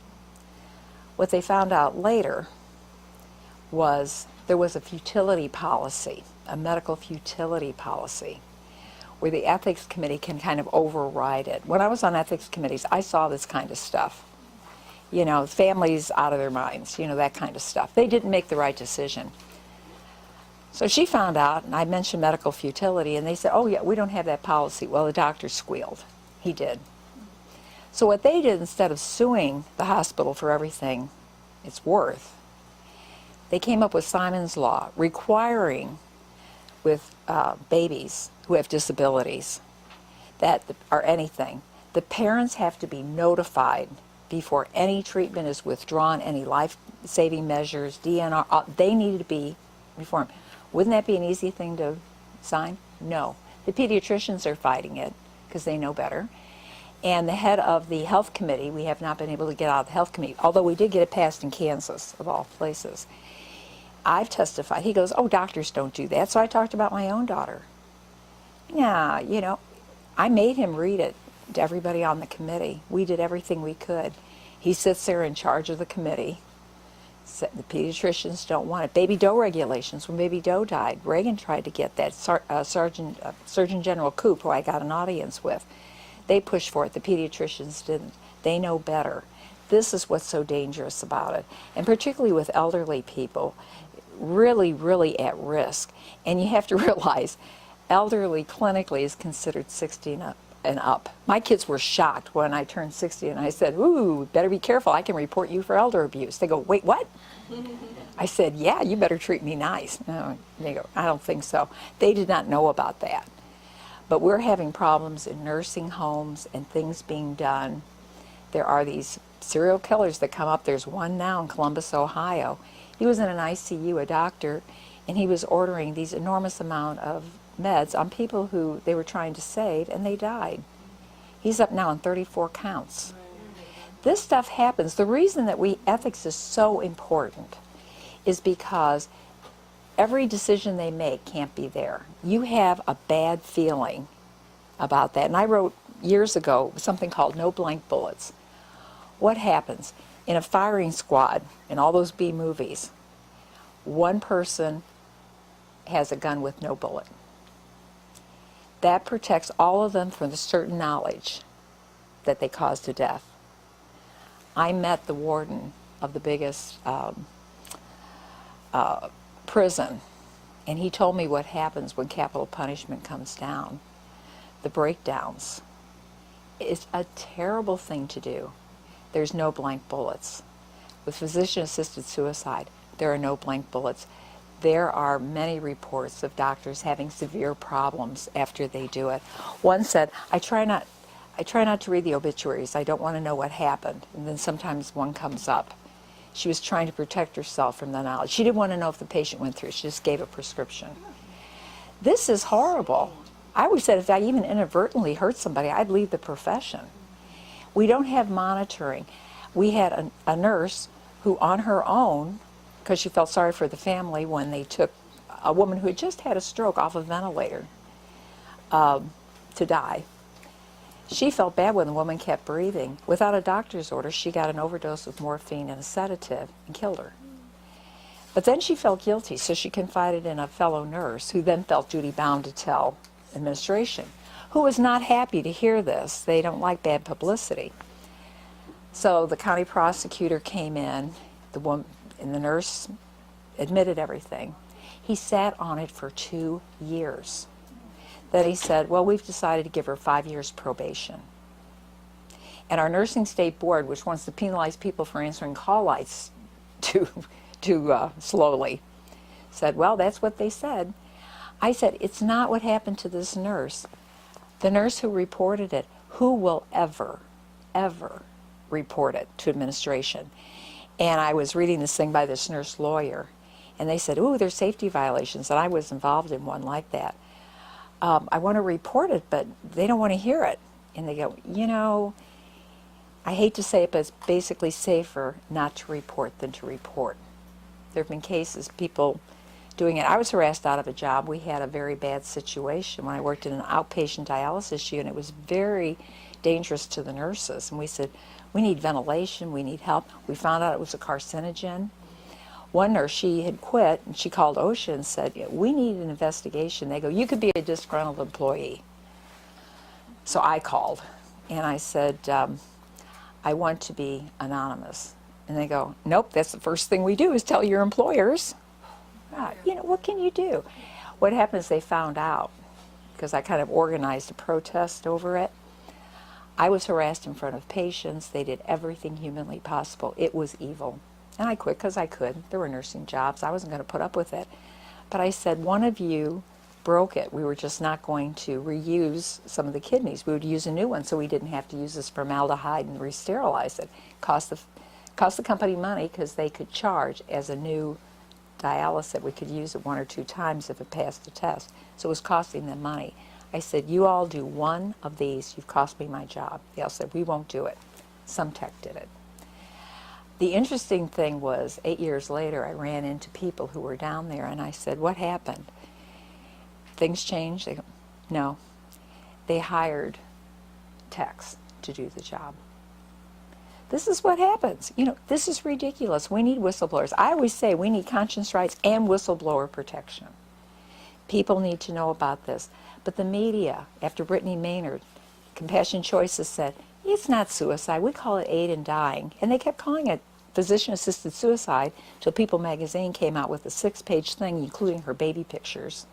What they found out later was there was a futility policy. a medical futility policy where the ethics committee can kind of override it. When I was on ethics committees, I saw this kind of stuff. You know, families out of their minds, you know, that kind of stuff. They didn't make the right decision. So she found out, and I mentioned medical futility, and they said, oh yeah, we don't have that policy. Well, the doctor squealed. He did. So what they did, instead of suing the hospital for everything it's worth, they came up with Simon's Law, requiring with babies who have disabilities that or anything, the parents have to be notified before any treatment is withdrawn, any life-saving measures, DNR, they needed to be reformed. Wouldn't that be an easy thing to sign? No. The pediatricians are fighting it because they know better. And the head of the health committee, we have not been able to get out of the health committee, although we did get it passed in Kansas, of all places. I've testified. He goes, oh, doctors don't do that. So I talked about my own daughter. Yeah, you know, I made him read it to everybody on the committee. We did everything we could. He sits there in charge of the committee. The pediatricians don't want it. Baby Doe regulations, when Baby Doe died, Reagan tried to get that. Surgeon General Koop, who I got an audience with, they pushed for it. The pediatricians didn't. They know better. This is what's so dangerous about it. And particularly with elderly people, really, really at risk. And you have to realize, elderly clinically is considered 60 and up. My kids were shocked when I turned 60 and I said, ooh, better be careful, I can report you for elder abuse. They go, wait, what? I said, yeah, you better treat me nice. No, they go, I don't think so. They did not know about that. But we're having problems in nursing homes and things being done. There are these serial killers that come up. There's one now in Columbus, Ohio. He was in an ICU, a doctor, and he was ordering these enormous amount of meds on people who they were trying to save, and they died. He's up now on 34 counts. This stuff happens. The reason that ethics is so important is because every decision they make can't be there. You have a bad feeling about that. And I wrote years ago something called No Blank Bullets. What happens? In a firing squad, in all those B movies, one person has a gun with no bullet. That protects all of them from the certain knowledge that they caused a death. I met the warden of the biggest prison, and he told me what happens when capital punishment comes down. The breakdowns. It's a terrible thing to do. There's no blank bullets. With physician-assisted suicide, there are no blank bullets. There are many reports of doctors having severe problems after they do it. One said, I try not to read the obituaries. I don't want to know what happened. And then sometimes one comes up. She was trying to protect herself from the knowledge. She didn't want to know if the patient went through. She just gave a prescription. This is horrible. I always said if I even inadvertently hurt somebody, I'd leave the profession. We don't have monitoring. We had a nurse who on her own, because she felt sorry for the family when they took a woman who had just had a stroke off a ventilator to die. She felt bad when the woman kept breathing. Without a doctor's order, she got an overdose of morphine and a sedative and killed her. But then she felt guilty, so she confided in a fellow nurse who then felt duty-bound to tell administration, who was not happy to hear this. They don't like bad publicity. So the county prosecutor came in, the woman and the nurse admitted everything. He sat on it for 2 years. Then he said, well, we've decided to give her 5 years probation. And our nursing state board, which wants to penalize people for answering call lights too slowly, said, well, that's what they said. I said, it's not what happened to this nurse. The nurse who reported it, who will ever report it to administration? And I was reading this thing by this nurse lawyer, and they said, ooh, there's safety violations, and I was involved in one like that. I want to report it, but they don't want to hear it. And they go, you know, I hate to say it, but it's basically safer not to report than to report. There have been cases, people doing it. I was harassed out of a job. We had a very bad situation when I worked in an outpatient dialysis unit. It was very dangerous to the nurses. And we said, we need ventilation, we need help. We found out it was a carcinogen. one nurse, she had quit, and she called OSHA and said, we need an investigation. They go, you could be a disgruntled employee. So I called, and I said, I want to be anonymous. And they go, nope, that's the first thing we do is tell your employers. What can you do? What happened is they found out, because I kind of organized a protest over it. I was harassed in front of patients. They did everything humanly possible. It was evil. And I quit because I could. There were nursing jobs. I wasn't going to put up with it. But I said, one of you broke it. We were just not going to reuse some of the kidneys. We would use a new one so we didn't have to use this formaldehyde and re-sterilize it. Cost the company money because they could charge as a new dialysate. We could use it 1 or 2 times if it passed the test. So it was costing them money. I said, you all do one of these, you've cost me my job. They all said, we won't do it. Some tech did it. The interesting thing was, 8 years later, I ran into people who were down there, and I said, what happened? Things changed? They go, no. They hired techs to do the job. This is what happens. This is ridiculous. We need whistleblowers. I always say we need conscience rights and whistleblower protection. People need to know about this. But the media, after Brittany Maynard, Compassion Choices said, it's not suicide. We call it aid in dying. And they kept calling it physician-assisted suicide till People magazine came out with a 6-page thing, including her baby pictures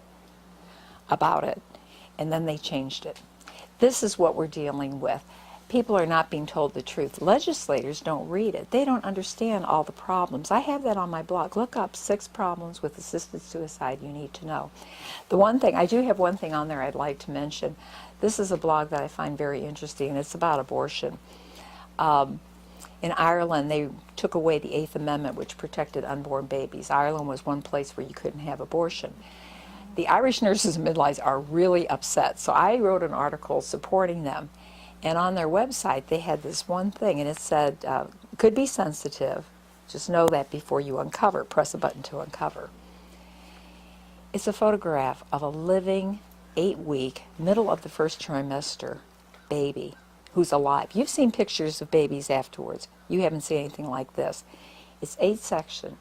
about it. And then they changed it. This is what we're dealing with. People are not being told the truth. Legislators don't read it. They don't understand all the problems. I have that on my blog. Look up 6 problems with assisted suicide you need to know. I do have one thing on there I'd like to mention. This is a blog that I find very interesting, and it's about abortion. In Ireland, they took away the 8th Amendment, which protected unborn babies. Ireland was one place where you couldn't have abortion. The Irish nurses and midwives are really upset, so I wrote an article supporting them. And on their website, they had this one thing, and it said, could be sensitive. Just know that before you uncover. Press a button to uncover. It's a photograph of a living 8-week, middle of the first trimester baby who's alive. You've seen pictures of babies afterwards. You haven't seen anything like this. It's 8 seconds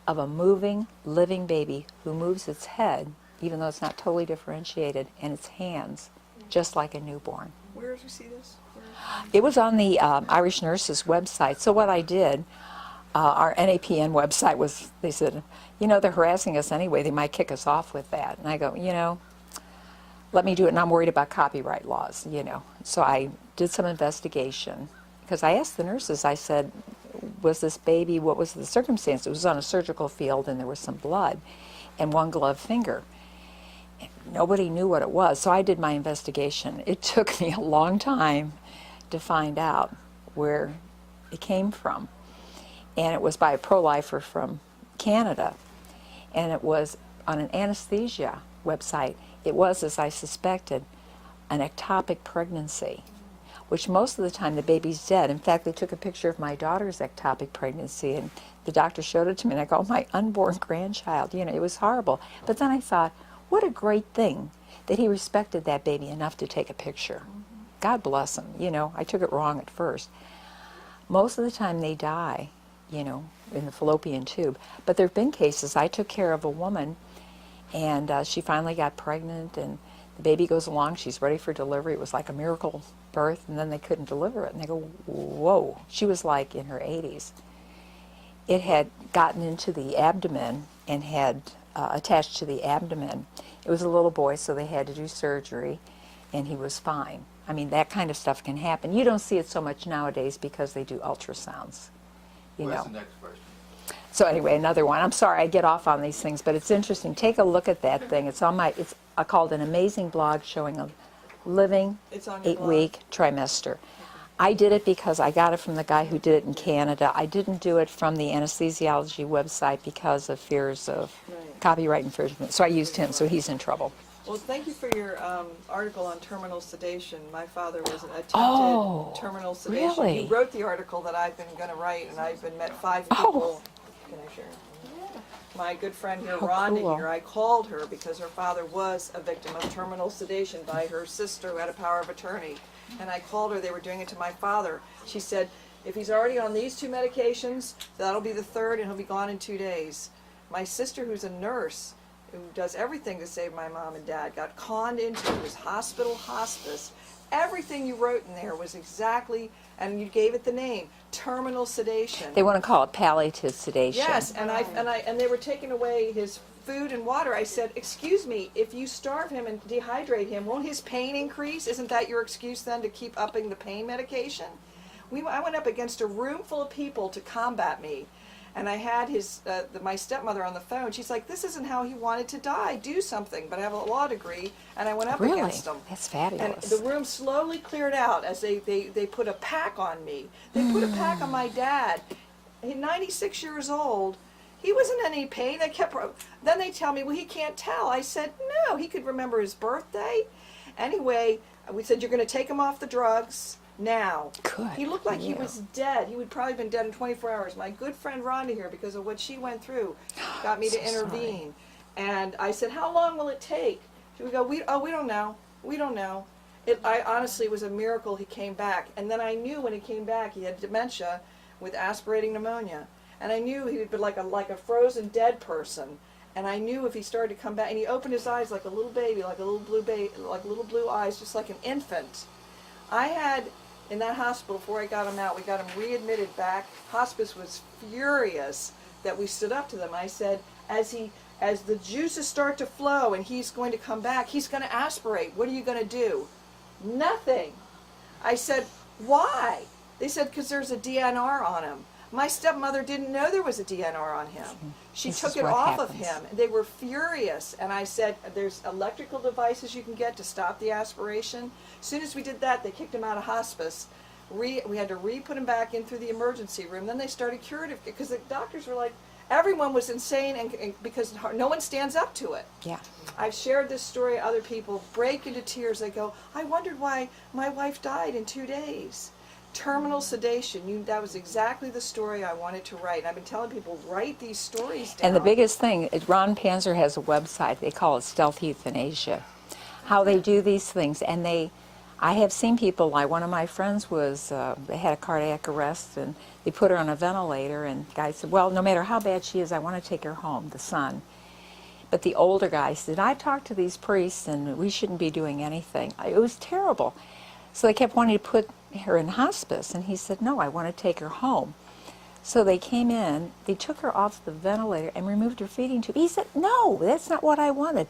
of a moving, living baby who moves its head, even though it's not totally differentiated, and its hands, just like a newborn. Where did you see this? It was on the Irish Nurses website. So what I did, our NAPN website was, they said, they're harassing us anyway. They might kick us off with that. And I go, let me do it. And I'm worried about copyright laws, So I did some investigation because I asked the nurses, I said, was this baby, what was the circumstance? It was on a surgical field and there was some blood and one gloved finger. Nobody knew what it was, so I did my investigation. It took me a long time to find out where it came from. And it was by a pro-lifer from Canada. And it was on an anesthesia website. It was, as I suspected, an ectopic pregnancy, which most of the time the baby's dead. In fact, they took a picture of my daughter's ectopic pregnancy, and the doctor showed it to me, and I go, oh, my unborn grandchild. It was horrible. But then I thought, what a great thing that he respected that baby enough to take a picture. God bless him. I took it wrong at first. Most of the time they die, in the fallopian tube. But there have been cases, I took care of a woman, and she finally got pregnant, and the baby goes along, she's ready for delivery. It was like a miracle birth, and then they couldn't deliver it. And they go, whoa. She was like in her 80s. It had gotten into the abdomen and had attached to the abdomen. It was a little boy, so they had to do surgery, and he was fine. I mean, that kind of stuff can happen. You don't see it so much nowadays because they do ultrasounds. What's the next question? So anyway, another one. I'm sorry I get off on these things, but it's interesting. Take a look at that thing. It's on I called an amazing blog showing a living It's on your blog? 8-week trimester. I did it because I got it from the guy who did it in Canada. I didn't do it from the anesthesiology website because of fears of copyright infringement. So I used him, so he's in trouble. Well, thank you for your article on terminal sedation. My father was an attempted terminal sedation. really? You wrote the article that I've been going to write, and I've been met 5 Oh. people. Can I share? My good friend here, Rhonda cool. here, I called her because her father was a victim of terminal sedation by her sister who had a power of attorney. And I called her, they were doing it to my father. She said, If he's already on these 2 medications, that'll be the 3rd, and he'll be gone in 2 days. My sister, who's a nurse, who does everything to save my mom and dad, got conned into his hospice. Everything you wrote in there was exactly, and you gave it the name, terminal sedation. They want to call it palliative sedation. Yes, and they were taking away his food and water. I said, excuse me, if you starve him and dehydrate him, won't his pain increase? Isn't that your excuse then to keep upping the pain medication? I went up against a room full of people to combat me, and I had my stepmother on the phone. She's like, this isn't how he wanted to die. Do something. But I have a law degree, and I went up Really? against him. That's And fabulous. the room slowly cleared out as they put a pack on me. They put a pack on my dad. He's 96 years old. He wasn't in any pain. Then they tell me, well, he can't tell. I said, no, he could remember his birthday. Anyway, we said, you're going to take him off the drugs now. Good He looked like he for you. was dead. He would probably been dead in 24 hours. My good friend Rhonda here, because of what she went through, got me to So intervene. And I said, how long will it take? She would go, we don't know. We don't know. I honestly, it was a miracle he came back. And then I knew when he came back, he had dementia with aspirating pneumonia. And I knew he would be like a frozen dead person. And I knew if he started to come back, and he opened his eyes like a little baby, like little blue eyes, just like an infant. I had, in that hospital, before I got him out, we got him readmitted back. Hospice was furious that we stood up to them. I said, as the juices start to flow and he's going to come back, he's going to aspirate. What are you going to do? Nothing. I said, why? They said, because there's a DNR on him. My stepmother didn't know there was a DNR on him. She This took is it what off happens. of him. They were furious. And I said, there's electrical devices you can get to stop the aspiration. As soon as we did that, they kicked him out of hospice. We had to put him back in through the emergency room. Then they started curative, because the doctors were like, everyone was insane, and because no one stands up to it. Yeah. I've shared this story. Other people break into tears. They go, I wondered why my wife died in 2 days. Terminal sedation. That was exactly the story I wanted to write. And I've been telling people, write these stories down. And the biggest thing, Ron Panzer has a website. They call it stealth euthanasia. How they do these things, and I have seen people, like one of my friends they had a cardiac arrest, and they put her on a ventilator, and the guy said, well, no matter how bad she is, I want to take her home, the son. But the older guy said, I talked to these priests, and we shouldn't be doing anything. It was terrible. So they kept wanting to put her in hospice, and he said, no, I want to take her home. So they came in, they took her off the ventilator and removed her feeding tube. He said, no, that's not what I wanted.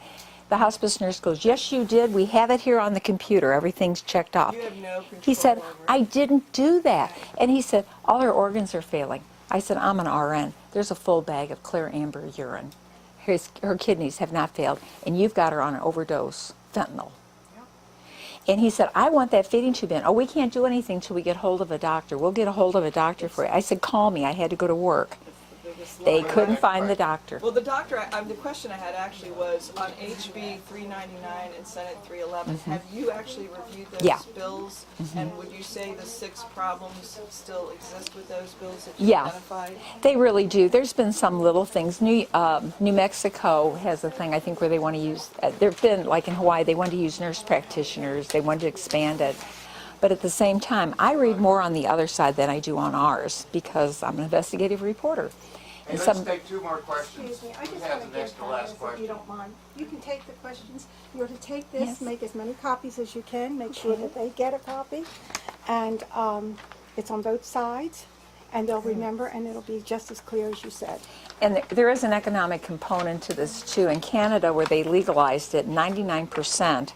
The hospice nurse goes, yes, you did. We have it here on the computer. Everything's checked off. You have no control He said, over it. I didn't do that. And he said, all her organs are failing. I said, I'm an RN. There's a full bag of clear amber urine. Her kidneys have not failed, and you've got her on an overdose fentanyl. And he said, I want that feeding tube in. Oh, we can't do anything till we get hold of a doctor. We'll get a hold of a doctor for you. I said, call me. I had to go to work. They couldn't find the doctor. Well, the doctor, the question I had actually was on HB 399 and Senate 311. Have you actually reviewed those Yeah. bills? And would you say the 6 problems still exist with those bills that you Yeah. identified? They really do. There's been some little things. New Mexico has a thing, I think, where they want to use, there have been, like in Hawaii, they want to use nurse practitioners. They want to expand it. But at the same time, I read more on the other side than I do on ours, because I'm an investigative reporter. Hey, And let's some, take 2 more questions. Excuse me, I Who just has want the to next give to last comments, if you question? don't mind. You can take the questions. You're to take this, Yes. make as many copies as you can, make sure that they get a copy. And it's on both sides, and they'll remember, and it'll be just as clear as you said. and there is an economic component to this too. In Canada, where they legalized it, 99%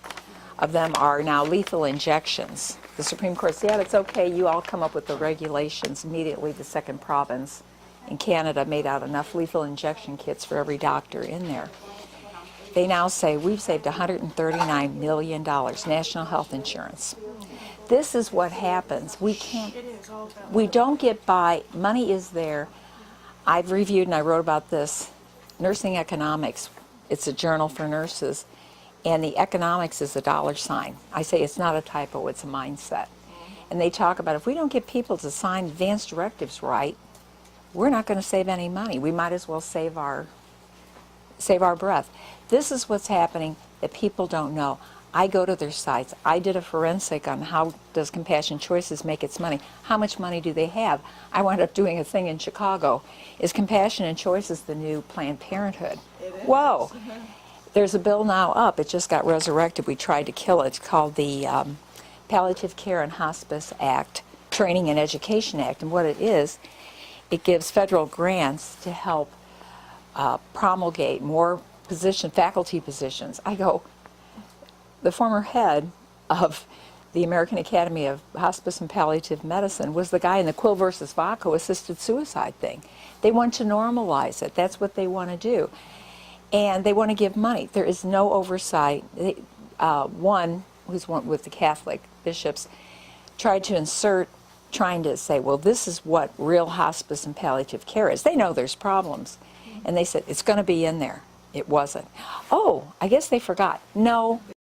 of them are now lethal injections. The Supreme Court said, yeah, it's okay, you all come up with the regulations. Immediately, the second province in Canada made out enough lethal injection kits for every doctor in there. They now say we've saved $139 million, national health insurance. This is what happens. We don't get by. Money is there. I've reviewed and I wrote about this, Nursing Economics. It's a journal for nurses, and the economics is a dollar sign. I say it's not a typo, it's a mindset. And they talk about if we don't get people to sign advance directives right, we're not going to save any money. We might as well save our breath. This is what's happening that people don't know. I go to their sites. I did a forensic on how does Compassion Choices make its money. How much money do they have? I wound up doing a thing in Chicago. Is Compassion Choices the new Planned Parenthood? It is. Whoa. There's a bill now up. It just got resurrected. We tried to kill it. It's called the Palliative Care and Hospice Act, Training and Education Act. And what it is, it gives federal grants to help promulgate more faculty positions. I go, the former head of the American Academy of Hospice and Palliative Medicine was the guy in the Quill versus Valko assisted suicide thing. They want to normalize it. That's what they want to do. And they want to give money. There is no oversight. One with the Catholic bishops tried to trying to say, well, this is what real hospice and palliative care is. They know there's problems. And they said, it's going to be in there. It wasn't. Oh, I guess they forgot. No,